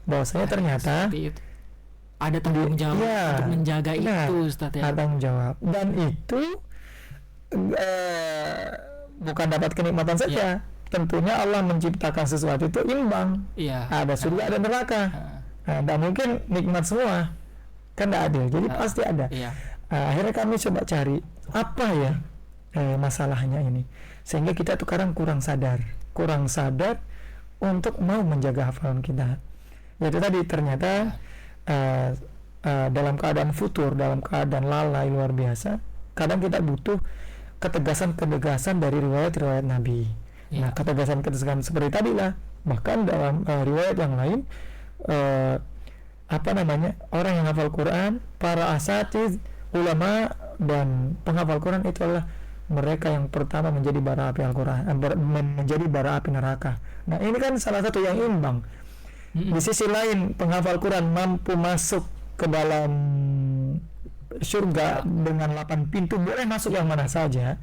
bahwasanya ternyata ada tanggung jawab untuk menjaga itu, Ustaz ya. Ada tanggung jawab, dan itu bukan dapat kenikmatan saja. Tentunya Allah menciptakan sesuatu itu imbang. Ada surga, ada neraka. Dan mungkin nikmat semua, kan tidak adil. Jadi pasti ada. Akhirnya kami coba cari apa ya masalahnya ini, sehingga kita tuh kadang kurang sadar untuk mau menjaga hafalan kita. Yaitu tadi ternyata dalam keadaan futur, dalam keadaan lalai luar biasa, kadang kita butuh ketegasan dari riwayat Nabi. Nah, ketegasan seperti tadi lah. Bahkan dalam riwayat yang lain, orang yang hafal Quran, para asatiz, ulama dan penghafal Quran itu adalah mereka yang pertama menjadi bara api Al-Quran, menjadi bara api neraka. Nah, ini kan salah satu yang imbang. Di sisi lain, penghafal Quran mampu masuk ke dalam surga dengan 8 pintu, boleh masuk yang mana saja.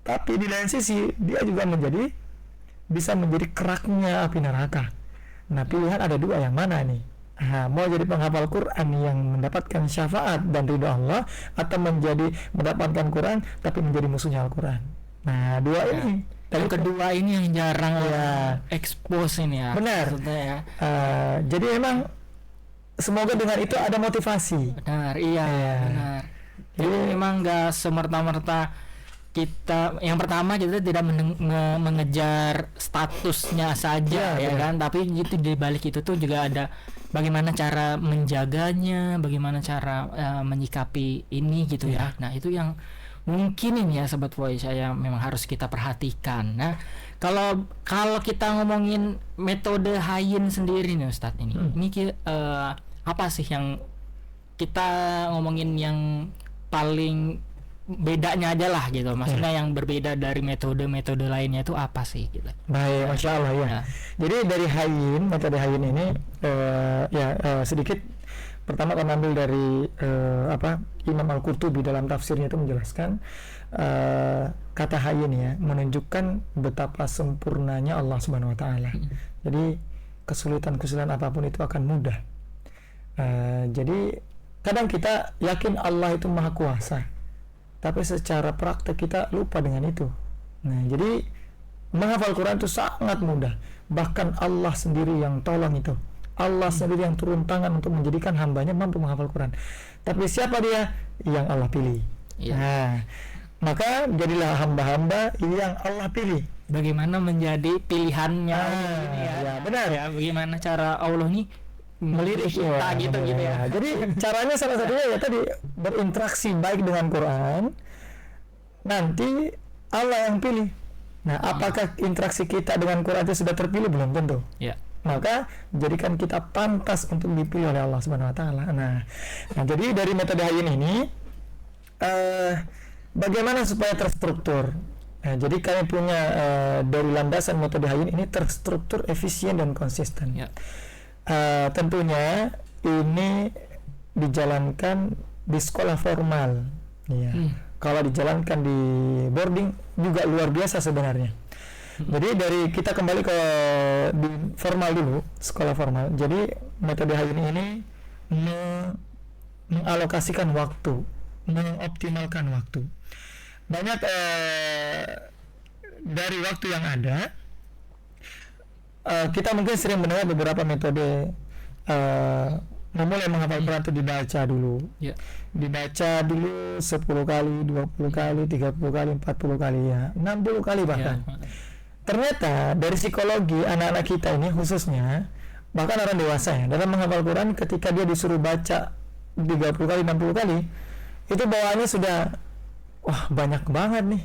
Tapi di lain sisi dia juga bisa menjadi keraknya api neraka. Nah, pilihan ada dua, yang mana nih? Mau jadi penghafal Quran yang mendapatkan syafaat dan ridha Allah, atau mendapatkan Quran tapi menjadi musuhnya Al-Quran. Nah, dua ini. Dan kedua ini yang jarang expose ini ya. Benar. Jadi memang semoga dengan itu ada motivasi. Benar. Benar. Jadi memang nggak semerta-merta kita, yang pertama kita tidak mengejar statusnya saja kan, tapi itu di balik itu tuh juga ada bagaimana cara menjaganya, bagaimana cara menyikapi ini gitu ya. Nah, itu yang mungkin ini ya Sobat Voice yang memang harus kita perhatikan. Nah, kalau kita ngomongin metode Hayyin sendiri nih Ustadz, ini apa sih yang kita ngomongin yang paling bedanya aja lah gitu, maksudnya yang berbeda dari metode-metode lainnya itu apa sih gitu. Baik, Masya Allah ya. Jadi dari Hayyin, metode Hayyin ini sedikit pertama kami ambil dari Imam Al-Qurtubi dalam tafsirnya itu menjelaskan kata hayyin ya menunjukkan betapa sempurnanya Allah Subhanahu wa taala. Jadi kesulitan-kesulitan apapun itu akan mudah. Jadi kadang kita yakin Allah itu maha kuasa, tapi secara praktek kita lupa dengan itu. Nah, jadi menghafal Quran itu sangat mudah. Bahkan Allah sendiri yang tolong itu. Allah sendiri yang turun tangan untuk menjadikan hambanya mampu menghafal Quran. Tapi siapa dia? Yang Allah pilih. Nah, maka jadilah hamba-hamba yang Allah pilih. Bagaimana menjadi pilihannya ini Ya, benar. ya, bagaimana cara Allah nih melirik kita gitu ya. Jadi caranya salah satunya ya tadi berinteraksi baik dengan Quran. Nanti Allah yang pilih. Nah, apakah interaksi kita dengan Quran itu sudah terpilih? Belum tentu. Ya. Maka jadikan kita pantas untuk dipilih oleh Allah Subhanahu wa taala. Nah, jadi dari metode hayyin ini bagaimana supaya terstruktur? Nah, jadi kami punya dari landasan metode hayyin ini terstruktur, efisien dan konsisten. Ya. Tentunya ini dijalankan di sekolah formal. Ya. Kalau dijalankan di boarding juga luar biasa sebenarnya. Jadi dari kita kembali ke di formal dulu, sekolah formal. Jadi metode hayyin ini mengalokasikan waktu, mengoptimalkan waktu. Banyak dari waktu yang ada, kita mungkin sering mendengar beberapa metode memulai menghafal Quran itu dibaca dulu. Ya. Dibaca dulu 10 kali, 20 kali, 30 kali, 40 kali ya, 60 kali bahkan. Ya. Ternyata dari psikologi anak-anak kita ini khususnya, bahkan orang dewasa ya, dalam menghafal Quran ketika dia disuruh baca 30 kali, 60 kali, itu bawaannya sudah wah banyak banget nih.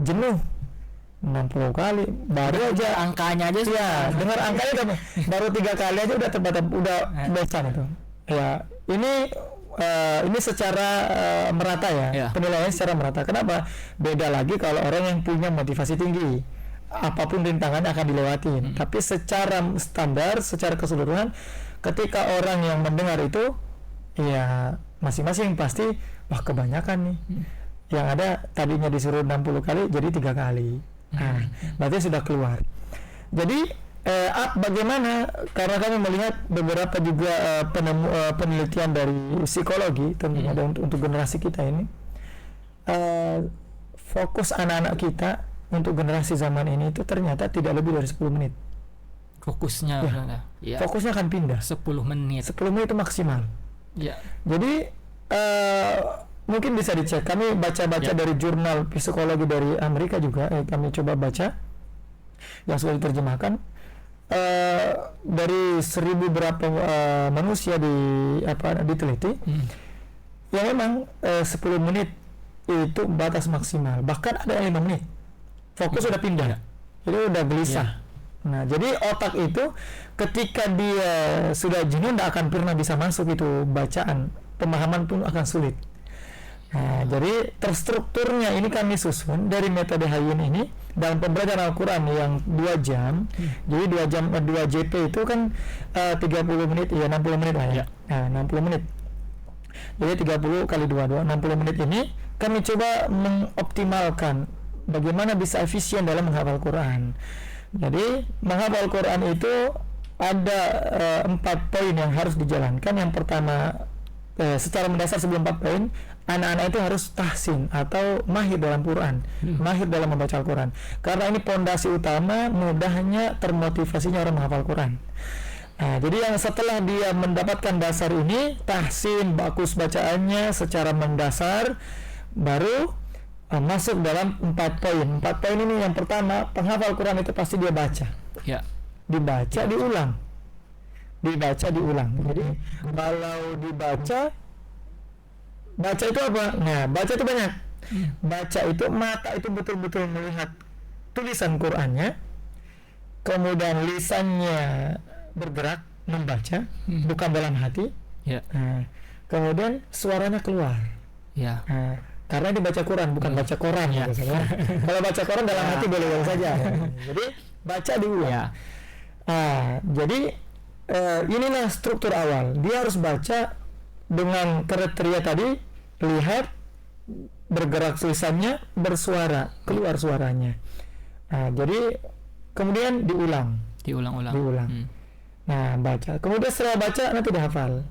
Jenuh. 60 kali baru aja Angkanya aja ya, dengar angkanya udah, baru 3 kali aja udah terbatas, udah bosan itu. Ya, ini secara merata ya, penilaian secara merata. Kenapa? Beda lagi kalau orang yang punya motivasi tinggi, apapun rintangannya akan dilewatin. Tapi secara standar, secara keseluruhan, ketika orang yang mendengar itu, ya masing-masing pasti wah kebanyakan nih. Yang ada tadinya disuruh 60 kali jadi 3 kali. Nah, berarti sudah keluar. Jadi bagaimana? Karena kami melihat beberapa juga penelitian dari psikologi tentunya untuk generasi kita ini, fokus anak-anak kita untuk generasi zaman ini itu ternyata tidak lebih dari 10 menit. Fokusnya ya. Fokusnya akan pindah 10 menit. 10 menit itu maksimal. Ya. Jadi mungkin bisa dicek. Kami baca-baca dari jurnal psikologi dari Amerika juga. Kami coba baca yang sudah diterjemahkan. Dari 1000 berapa manusia diteliti, yang memang 10 menit itu batas maksimal. Bahkan ada yang 5 menit. Fokus sudah pindah. Jadi udah gelisah. Nah, jadi otak itu ketika dia sudah jenuh tidak akan pernah bisa masuk itu bacaan. Pemahaman pun akan sulit. Nah, jadi terstrukturnya ini kami susun dari metode hayyin ini dalam pembelajaran Al-Quran yang 2 jam. Jadi 2 jam 2 JP itu kan 30 menit ya 60 menit lah ya. Nah, 60 menit. Jadi 30 kali 2 60 menit ini kami coba mengoptimalkan bagaimana bisa efisien dalam menghafal Quran. Jadi menghafal Quran itu ada 4 poin yang harus dijalankan. Yang pertama, secara mendasar sebelum 4 poin, anak-anak itu harus tahsin atau mahir dalam Quran, mahir dalam membaca Al-Quran. Karena ini pondasi utama mudahnya termotivasinya orang menghafal Quran. Nah, jadi yang setelah dia mendapatkan dasar ini, tahsin, bagus bacaannya secara mendasar, baru masuk dalam 4 poin. 4 poin ini yang pertama, penghafal Quran itu pasti dia baca. Ya. Dibaca, diulang. Dibaca, diulang. Jadi kalau dibaca, baca itu apa? Nah, baca itu banyak. Baca itu mata itu betul-betul melihat tulisan Qur'annya, kemudian lisannya bergerak membaca, bukan dalam hati. Ya. Nah, kemudian suaranya keluar. Ya. Nah, karena dibaca Quran bukan baca koran ya. Kalau baca koran dalam hati boleh-boleh saja. Jadi baca diulang. Ya. Nah, jadi inilah struktur awal. Dia harus baca dengan kriteria tadi, lihat, bergerak lisannya, bersuara, keluar suaranya. Nah, jadi kemudian diulang. Nah, baca. Kemudian setelah baca nanti dihafal.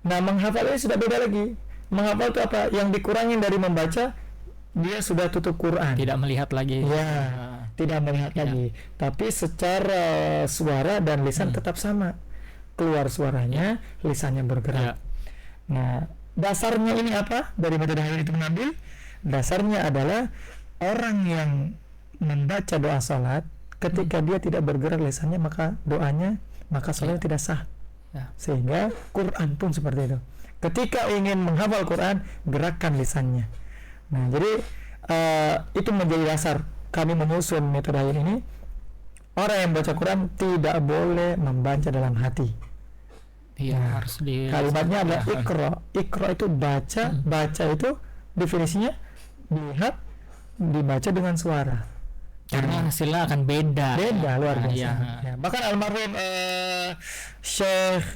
Nah, menghafal ini sudah beda lagi. Menghafal itu apa? Yang dikurangin dari membaca, dia sudah tutup Quran. Tidak melihat lagi. Ya, tidak melihat lagi. Tapi secara suara dan lisan tetap sama. Keluar suaranya, lisannya bergerak. Nah, dasarnya ini apa? Dari metode Hayal itu mengambil, dasarnya adalah orang yang membaca doa salat, ketika dia tidak bergerak lisannya, maka salatnya tidak sah. Sehingga Quran pun seperti itu. Ketika ingin menghafal Quran, gerakkan lisannya. Nah, jadi itu menjadi dasar kami menyusun metode Hayal ini. Orang yang baca Quran tidak boleh membaca dalam hati. Iya, harus kalimatnya adalah Iqra itu baca, baca itu definisinya lihat, dibaca dengan suara. Karena hasilnya akan beda luar biasa. Iya. Ya, bahkan almarhum Syekh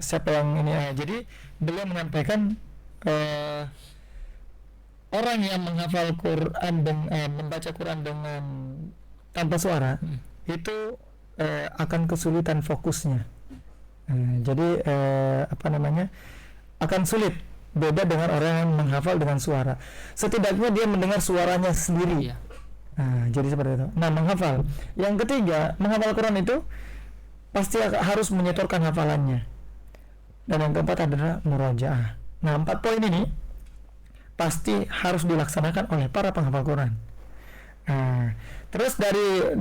siapa yang ini jadi beliau menyampaikan orang yang menghafal Quran dan membaca Quran dengan tanpa suara itu akan kesulitan fokusnya. Jadi akan sulit, beda dengan orang yang menghafal dengan suara. Setidaknya dia mendengar suaranya sendiri. Nah, jadi seperti itu. Nah, menghafal. Yang ketiga, menghafal Quran itu pasti harus menyetorkan hafalannya. Dan yang keempat adalah murajaah. Nah, 4 poin ini pasti harus dilaksanakan oleh para penghafal Quran. Nah, terus dari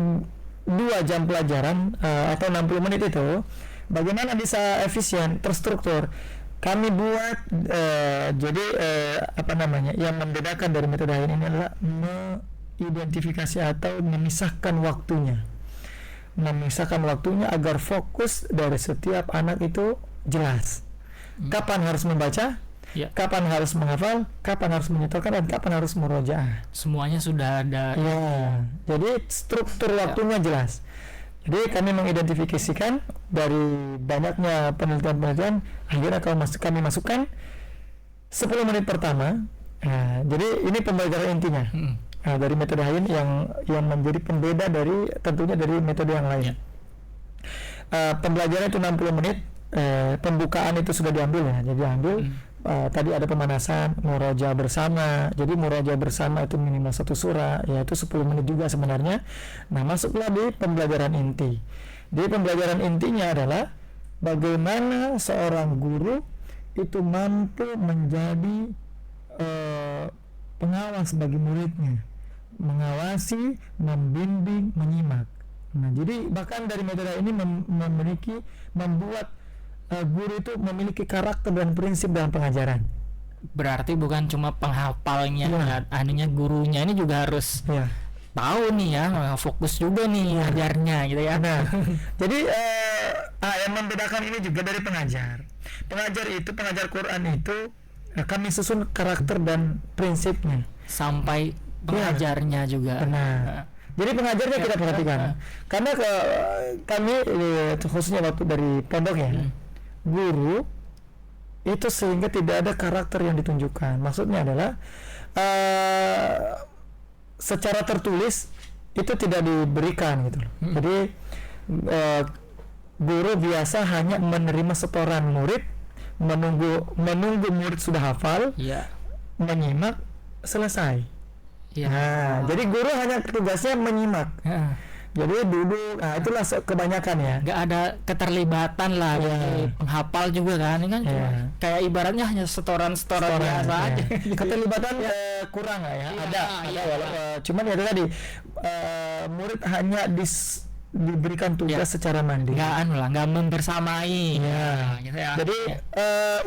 2 jam pelajaran atau 60 menit itu, bagaimana bisa efisien, terstruktur? Kami buat yang membedakan dari metode Hayal ini adalah mengidentifikasi atau memisahkan waktunya agar fokus dari setiap anak itu jelas. Kapan harus membaca, kapan harus menghafal, kapan harus menyetorkan, dan kapan harus murojaah. Semuanya sudah ada. Jadi struktur waktunya jelas. Jadi kami mengidentifikasikan dari banyaknya penelitian-penelitian, akhirnya kami masukkan 10 menit pertama. Jadi ini pembelajaran intinya dari metode Hayal yang menjadi pembeda tentunya dari metode yang lain. Pembelajaran itu 60 menit. Pembukaan itu sudah diambil ya. Jadi tadi ada pemanasan, murojaah bersama. Jadi murojaah bersama itu minimal 1 surah, yaitu 10 menit juga sebenarnya. Nah, masuklah di pembelajaran inti. Di pembelajaran intinya adalah bagaimana seorang guru itu mampu menjadi pengawas bagi muridnya, mengawasi, membimbing, menyimak. Nah, jadi bahkan dari metode ini membuat guru itu memiliki karakter dan prinsip dalam pengajaran. Berarti bukan cuma penghafalnya, gurunya ini juga harus tahu nih fokus juga nih ngajarnya gitu ya. Nah, jadi yang membedakan ini juga dari pengajar. Pengajar Quran itu kami susun karakter dan prinsipnya sampai pengajarnya juga. Benar. Jadi pengajarnya kita perhatikan. Karena kami khususnya waktu dari pondok ya. Guru itu sehingga tidak ada karakter yang ditunjukkan. Maksudnya adalah secara tertulis itu tidak diberikan gitu. Jadi guru biasa hanya menerima setoran murid, menunggu murid sudah hafal, menyimak, selesai. Nah, jadi guru hanya tugasnya menyimak. Jadi duduk, itulah kebanyakan ya. Nggak ada keterlibatan lah, penghafal juga kan, ini kan kayak ibaratnya hanya setoran biasa aja. Keterlibatan kurang lah ya. Ada. Cuman ya tadi murid hanya diberikan tugas secara mandiri. Nggak membersamai. Gitu ya. Jadi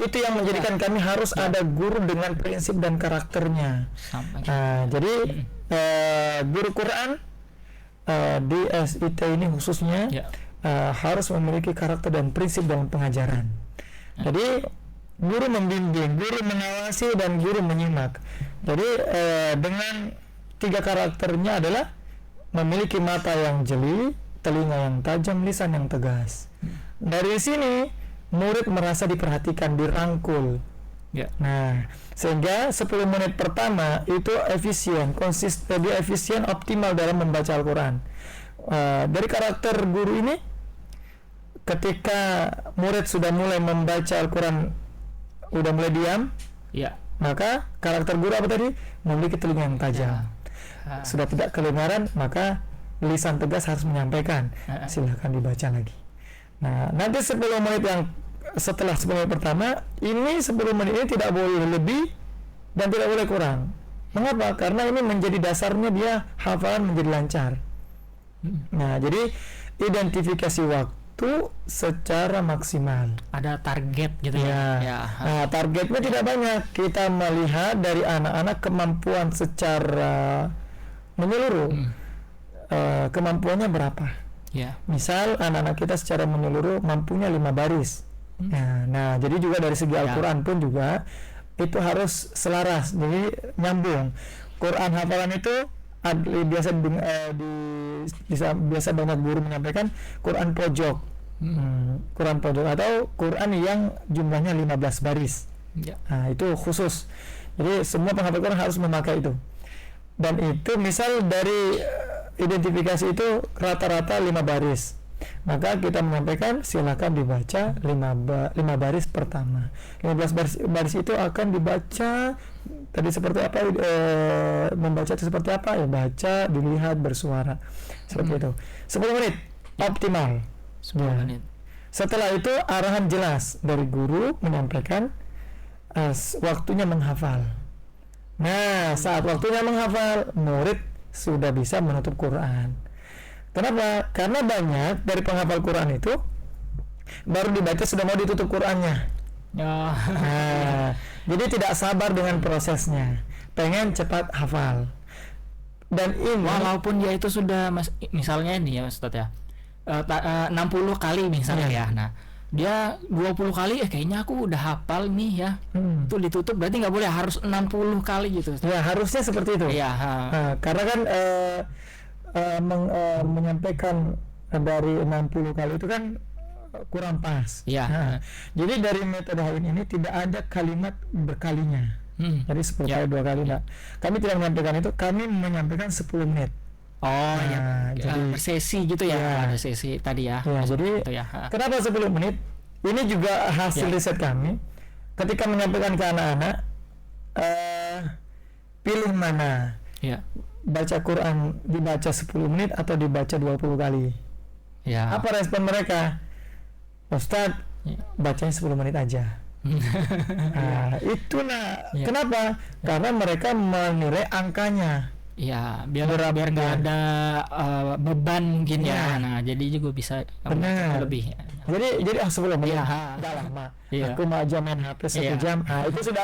itu yang menjadikan kami harus ada guru dengan prinsip dan karakternya. Jadi guru Quran di SIT ini khususnya harus memiliki karakter dan prinsip dalam pengajaran. Jadi guru membimbing, guru mengawasi, dan guru menyimak. Jadi dengan 3 karakternya adalah memiliki mata yang jeli, telinga yang tajam, lisan yang tegas. Dari sini murid merasa diperhatikan, dirangkul. Ya. Nah, sehingga 10 menit pertama itu efisien, lebih efisien, optimal dalam membaca Al-Quran. Dari karakter guru ini, ketika murid sudah mulai membaca Al-Quran, udah mulai diam, Ya. maka karakter guru apa tadi? Memiliki telinga yang tajam. Sudah tidak kedengaran, maka lisan tegas harus menyampaikan. Silahkan dibaca lagi. Nah, nanti 10 menit yang setelah 10 menit pertama, ini 10 menit ini tidak boleh lebih dan tidak boleh kurang. Mengapa? Karena ini menjadi dasarnya dia hafalan menjadi lancar. Nah, jadi identifikasi waktu secara maksimal. Ada target gitu ya. Ya. Nah, targetnya tidak banyak. Kita melihat dari anak-anak kemampuan secara menyeluruh. Kemampuannya berapa? Ya. Misal anak-anak kita secara menyeluruh mampunya 5 baris. Nah, jadi juga dari segi Al-Quran pun juga itu harus selaras, jadi nyambung. Quran hafalan itu biasa banyak guru menyampaikan Quran pojok, Quran pojok atau Quran yang jumlahnya 15 baris. Ya. Nah, itu khusus. Jadi semua penghafal Quran harus memakai itu. Dan itu misal dari identifikasi itu rata-rata 5 baris. Maka kita menyampaikan silakan dibaca 5 baris pertama. 15 baris itu akan dibaca tadi seperti apa, membaca itu seperti apa ya, baca, dilihat, bersuara. Seperti itu. 10 menit optimal. 10 menit. Setelah itu arahan jelas dari guru menyampaikan waktunya menghafal. Nah, saat waktunya menghafal, murid sudah bisa menutup Quran. Kenapa? Karena banyak dari penghafal Quran itu baru dibaca sudah mau ditutup Qurannya. Nah, jadi tidak sabar dengan prosesnya, pengen cepat hafal. Dan ini Walaupun dia itu sudah misalnya ini ya Ustaz ya, 60 kali misalnya ya. Nah, dia 20 kali kayaknya aku udah hafal nih ya. Itu ditutup berarti nggak boleh, harus 60 kali gitu. Ya, harusnya seperti itu. Iya. Nah, karena kan menyampaikan dari 60 kali itu kan kurang pas. Iya. Nah, jadi dari metode Hain ini tidak ada kalimat berkalinya. Jadi 10 kali 2 kali enggak. Kami tidak menyampaikan itu, kami menyampaikan 10 menit. Oh ya, jadi sesi gitu ya, ada sesi tadi ya. Ya, jadi gitu ya. kenapa 10 menit? Ini juga hasil riset kami. Ketika menyampaikan ke anak-anak, pilih mana? Ya. Baca Quran dibaca 10 menit atau dibaca 20 kali. Ya. Apa respon mereka? Ustadz, bacanya 10 menit aja. Nah, itulah kenapa? Karena mereka menilai angkanya. Ya, biar nggak ada beban mungkin ya. Nah, jadi juga bisa lebih. Jadi 10 menit. Udah lama. Aku mau aja main HP 1 jam. Nah, itu sudah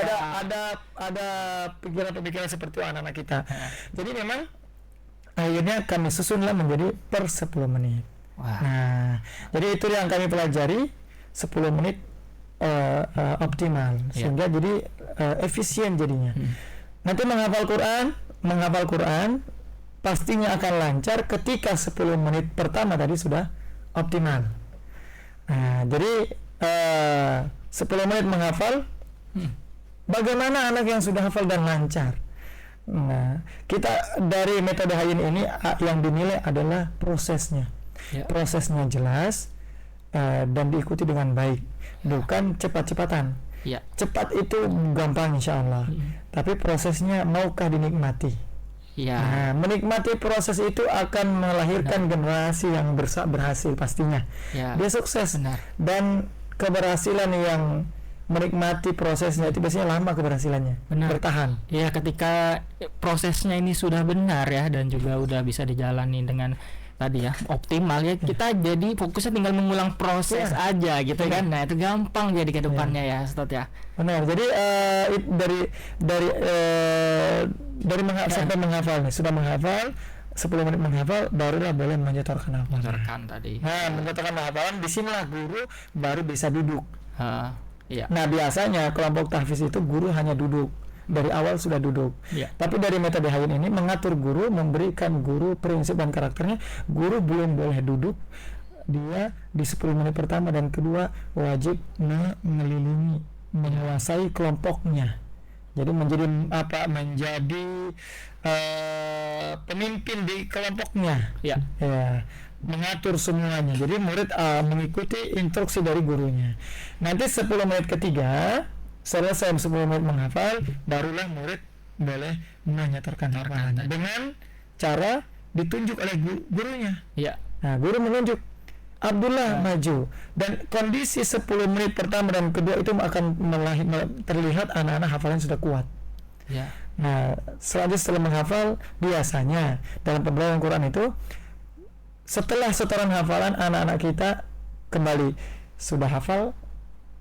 ada pikiran-pikiran seperti itu anak-anak kita. Jadi memang akhirnya kami susunlah menjadi per 10 menit. Wah. Nah, jadi itu yang kami pelajari 10 menit optimal sehingga jadi efisien jadinya. Nanti menghafal Quran pastinya akan lancar ketika 10 menit pertama tadi sudah optimal. Nah, jadi 10 menit menghafal. Bagaimana anak yang sudah hafal dan lancar? Nah, kita dari metode Hain ini yang dinilai adalah prosesnya. Prosesnya jelas dan diikuti dengan baik, bukan cepat-cepatan. Cepat itu gampang insya Allah, tapi prosesnya maukah dinikmati? Nah, menikmati proses itu akan melahirkan generasi yang berhasil pastinya. Dia sukses. Dan keberhasilan yang menikmati prosesnya itu biasanya lama keberhasilannya. Bertahan. Ya, ketika prosesnya ini sudah benar ya dan juga udah bisa dijalani dengan tadi ya optimal ya, kita jadi fokusnya tinggal mengulang proses aja gitu kan. Nah, itu gampang jadi ke depannya ya Ustaz ya. Benar. Jadi dari sampai menghafal nih, sudah menghafal 10 menit menghafal, barulah boleh menyetorkan hafalan. Tadi. Nah, menyetorkan hafalan di sinilah guru baru bisa duduk. Iya. Nah, biasanya kelompok tahfiz itu guru hanya duduk. dari awal sudah duduk. Ya. Tapi dari metode Hayyin ini mengatur guru, memberikan guru prinsip dan karakternya. Guru belum boleh duduk, dia di 10 menit pertama dan kedua wajib mengelilingi, menguasai kelompoknya. Jadi menjadi pemimpin di kelompoknya. Ya. Mengatur semuanya. Jadi murid mengikuti instruksi dari gurunya. Nanti 10 menit ketiga selesai 10 menit menghafal, barulah murid boleh menyetorkan hafalannya dengan cara ditunjuk oleh gurunya. Ya. Nah, guru menunjuk Abdullah maju, dan kondisi 10 menit pertama dan kedua itu akan terlihat anak-anak hafalan sudah kuat. Ya. Nah, setelah menghafal, biasanya dalam pembelajaran Quran itu setelah setoran hafalan anak-anak kita kembali sudah hafal,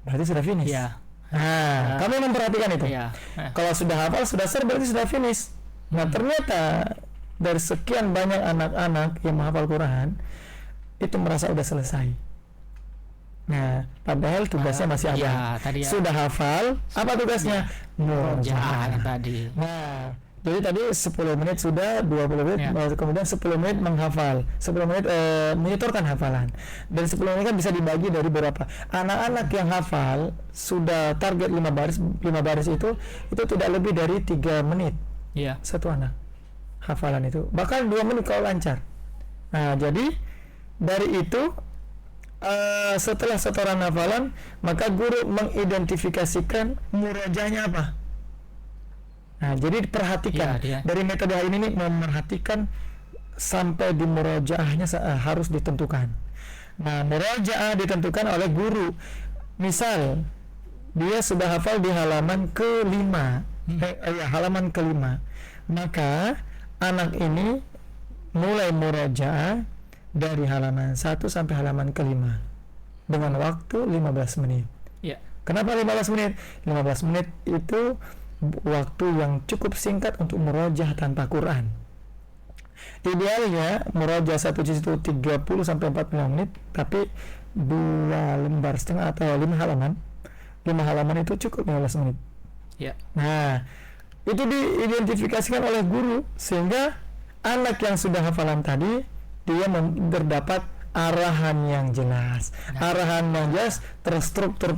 berarti sudah finish. Ya. Nah, kami memperhatikan itu. Ya. Kalau sudah hafal, sudah ser, berarti sudah finish. Nah, ternyata dari sekian banyak anak-anak yang menghafal Quran itu merasa udah selesai. Nah, padahal tugasnya masih ada. Ya, tadi ya. Sudah hafal, apa tugasnya? Murojaah tadi. Nah, jadi tadi 10 menit sudah, 20 menit, kemudian 10 menit menghafal, 10 menit menyetorkan hafalan. Dan 10 menit kan bisa dibagi dari berapa? Anak-anak yang hafal sudah target 5 baris itu tidak lebih dari 3 menit. Iya. Satu anak hafalan itu. Bahkan 2 menit kalau lancar. Nah, jadi dari itu setelah setoran hafalan, maka guru mengidentifikasikan murojahnya apa. Nah, jadi perhatikan dari metode ini memerhatikan sampai di murojaahnya harus ditentukan. Nah, murojaah ditentukan oleh guru. Misal dia sudah hafal di halaman ke-5, halaman ke-5, maka anak ini mulai murojaah dari halaman 1 sampai halaman ke-5 dengan waktu 15 menit. Ya. Kenapa 15 menit? 15 menit itu waktu yang cukup singkat untuk murojaah tanpa Quran. Idealnya murojaah satu juz itu 30 sampai 45 menit, tapi 2 lembar setengah atau 5 halaman. 5 halaman itu cukup 15 menit. Ya. Nah, itu diidentifikasikan oleh guru sehingga anak yang sudah hafalan tadi dia terdapat arahan yang jelas, terstruktur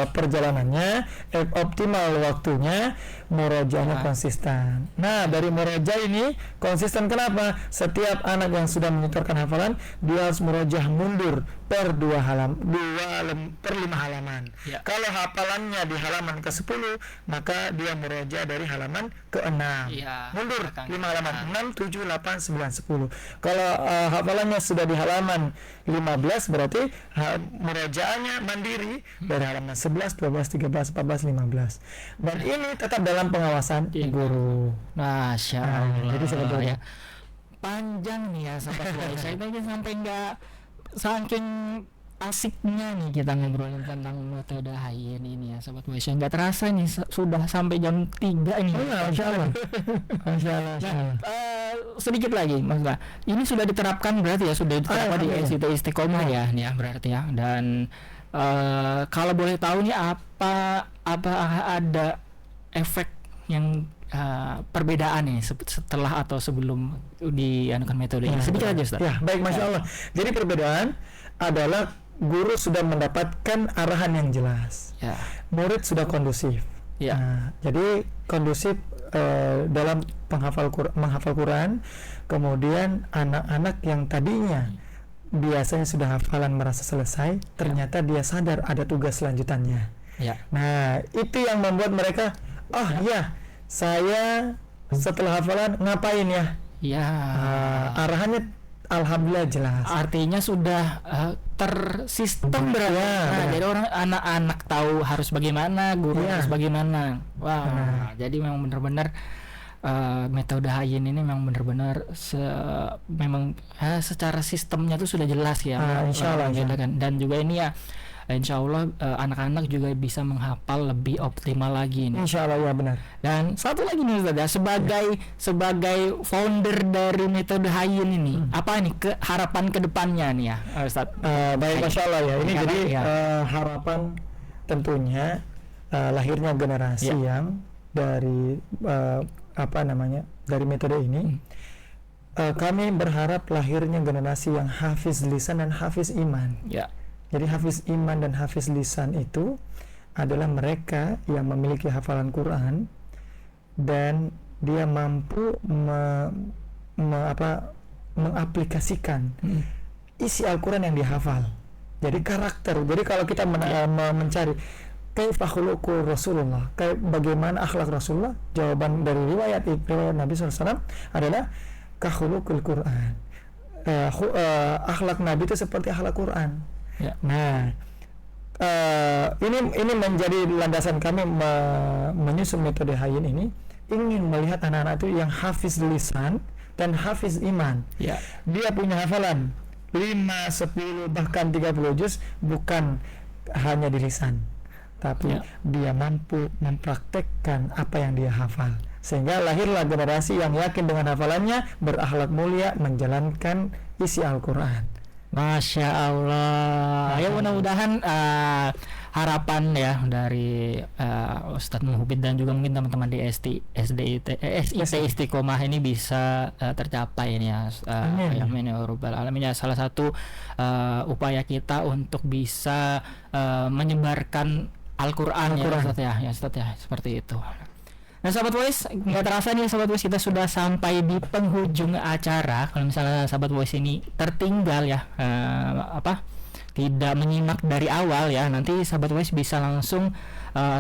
perjalanannya, optimal waktunya, murojaahnya konsisten. Nah, dari murojaah ini konsisten kenapa? Setiap anak yang sudah menyetorkan hafalan, dia harus murojaah mundur per 5 halaman. Ya. Kalau hafalannya di halaman ke-10, maka dia murojaah dari halaman ke-6. Ya, mundur 5 halaman, 6, 7, 8, 9, 10. Kalau hafalannya sudah di halaman 15, berarti murojaahnya mandiri dari halaman 11, 12, 13, 14, 15. Dan ini tetap dalam pengawasan guru. Masya Allah. Jadi sebetulnya panjang nih ya sahabat saya ini sampai nggak, saking asiknya nih kita ngobrolin tentang metode Hayyin ini ya sahabat Malaysia, nggak terasa nih sudah sampai jam 3 ini. Masya Allah. Masya Allah. Sedikit lagi Mas Ba, ini sudah diterapkan berarti ya, sudah diterapkan di SIT Istiqomah ya nih ya berarti ya. Dan kalau boleh tahu nih apa ada efek yang perbedaan nih setelah atau sebelum dianukan metode ini? Sedikit aja Ustaz. Ya, baik, Masya Allah. Jadi perbedaan adalah guru sudah mendapatkan arahan yang jelas. Ya. Murid sudah kondusif. Ya. Nah, jadi kondusif dalam menghafal Quran. Kemudian anak-anak yang tadinya biasanya sudah hafalan merasa selesai, ternyata dia sadar ada tugas selanjutannya. Ya. Nah, itu yang membuat mereka, saya setelah hafalan ngapain ya? Ya. Arahannya alhamdulillah jelas. Artinya sudah tersistem berarti. Nah, jadi anak-anak tahu harus bagaimana, guru harus bagaimana. Wah, jadi memang benar-benar metode Hayyin ini memang benar-benar secara sistemnya itu sudah jelas ya. Insyaallah. Dan juga ini ya, insya Allah anak-anak juga bisa menghafal lebih optimal lagi nih. Insya Allah, ya benar. Dan satu lagi nih Ustaz ya, sebagai founder dari metode Hayyin ini, apa nih harapan kedepannya nih ya Ustaz? Baik, Masya Allah ya. Ini jadi harapan tentunya lahirnya generasi yang dari dari metode ini, kami berharap lahirnya generasi yang hafiz lisan dan hafiz iman. Ya. Jadi hafiz iman dan hafiz lisan itu adalah mereka yang memiliki hafalan Quran dan dia mampu mengaplikasikan isi Al-Quran yang dihafal. Jadi karakter. Jadi kalau kita mencari kaifa khuluqu Rasulullah, kayak bagaimana akhlak Rasulullah, jawaban dari riwayat Nabi SAW adalah kakhuluqul Quran. Akhlak Nabi itu seperti akhlak Quran. Ya. Nah, ini menjadi landasan kami menyusun metode Hayyin ini, ingin melihat anak-anak itu yang hafiz lisan dan hafiz iman. Ya. Dia punya hafalan 5, 10, bahkan 30 juz, bukan hanya di lisan, tapi dia mampu mempraktekkan apa yang dia hafal, sehingga lahirlah generasi yang yakin dengan hafalannya, berakhlak mulia, menjalankan isi Al-Quran. Masya Allah. Ya, mudah-mudahan harapan ya dari Ustadz Muhibid dan juga mungkin teman-teman di SIT Istiqomah ini bisa tercapai ini ya. Amin ya rabbal alamin. Ya, salah satu upaya kita untuk bisa menyebarkan Al-Quran ya Ustadz ya, seperti itu. Nah, Sahabat Voice, nggak terasa nih Sahabat Voice, kita sudah sampai di penghujung acara. Kalau misalnya Sahabat Voice ini tertinggal ya, tidak menyimak dari awal ya, nanti Sahabat Voice bisa langsung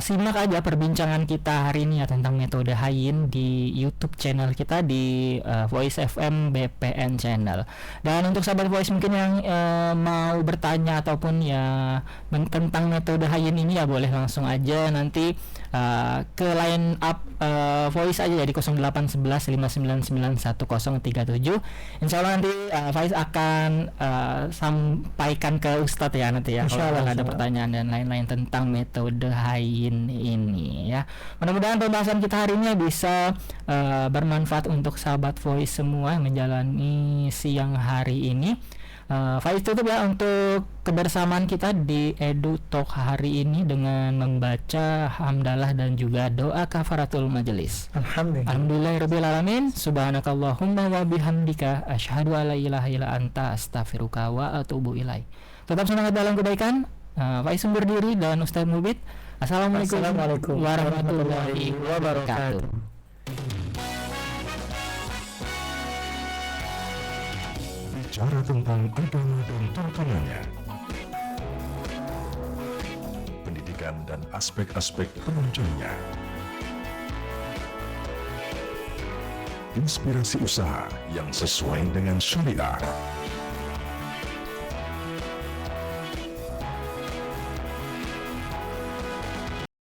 simak aja perbincangan kita hari ini ya tentang metode Hayyin di YouTube channel kita di Voice FM BPN channel. Dan untuk Sahabat Voice mungkin yang mau bertanya ataupun ya tentang metode Hayyin ini, ya boleh langsung aja nanti ke line up Voice aja ya di 0811599137. Insya Allah nanti Voice akan sampaikan ke Ustadz ya nanti ya kalau ada pertanyaan dan lain-lain tentang metode Hayyin ini ya. Mudah-mudahan pembahasan kita hari ini bisa bermanfaat untuk Sahabat Voice semua menjalani siang hari ini. Faiz tutup ya untuk kebersamaan kita di Edu Talk hari ini dengan membaca hamdalah dan juga doa kafaratul majelis. Alhamdulillahirabbil alamin. Subhanakallahumma wa bihamdika asyhadu alla ilaha illa anta astaghfiruka wa atubu ilaik. Tetap semangat dalam kebaikan. Faiz undur diri dan Ustaz Mubid. Assalamualaikum warahmatullahi wabarakatuh. Bicara tentang agama dan tuntunannya, pendidikan dan aspek-aspek penunjangnya, inspirasi usaha yang sesuai dengan syariah,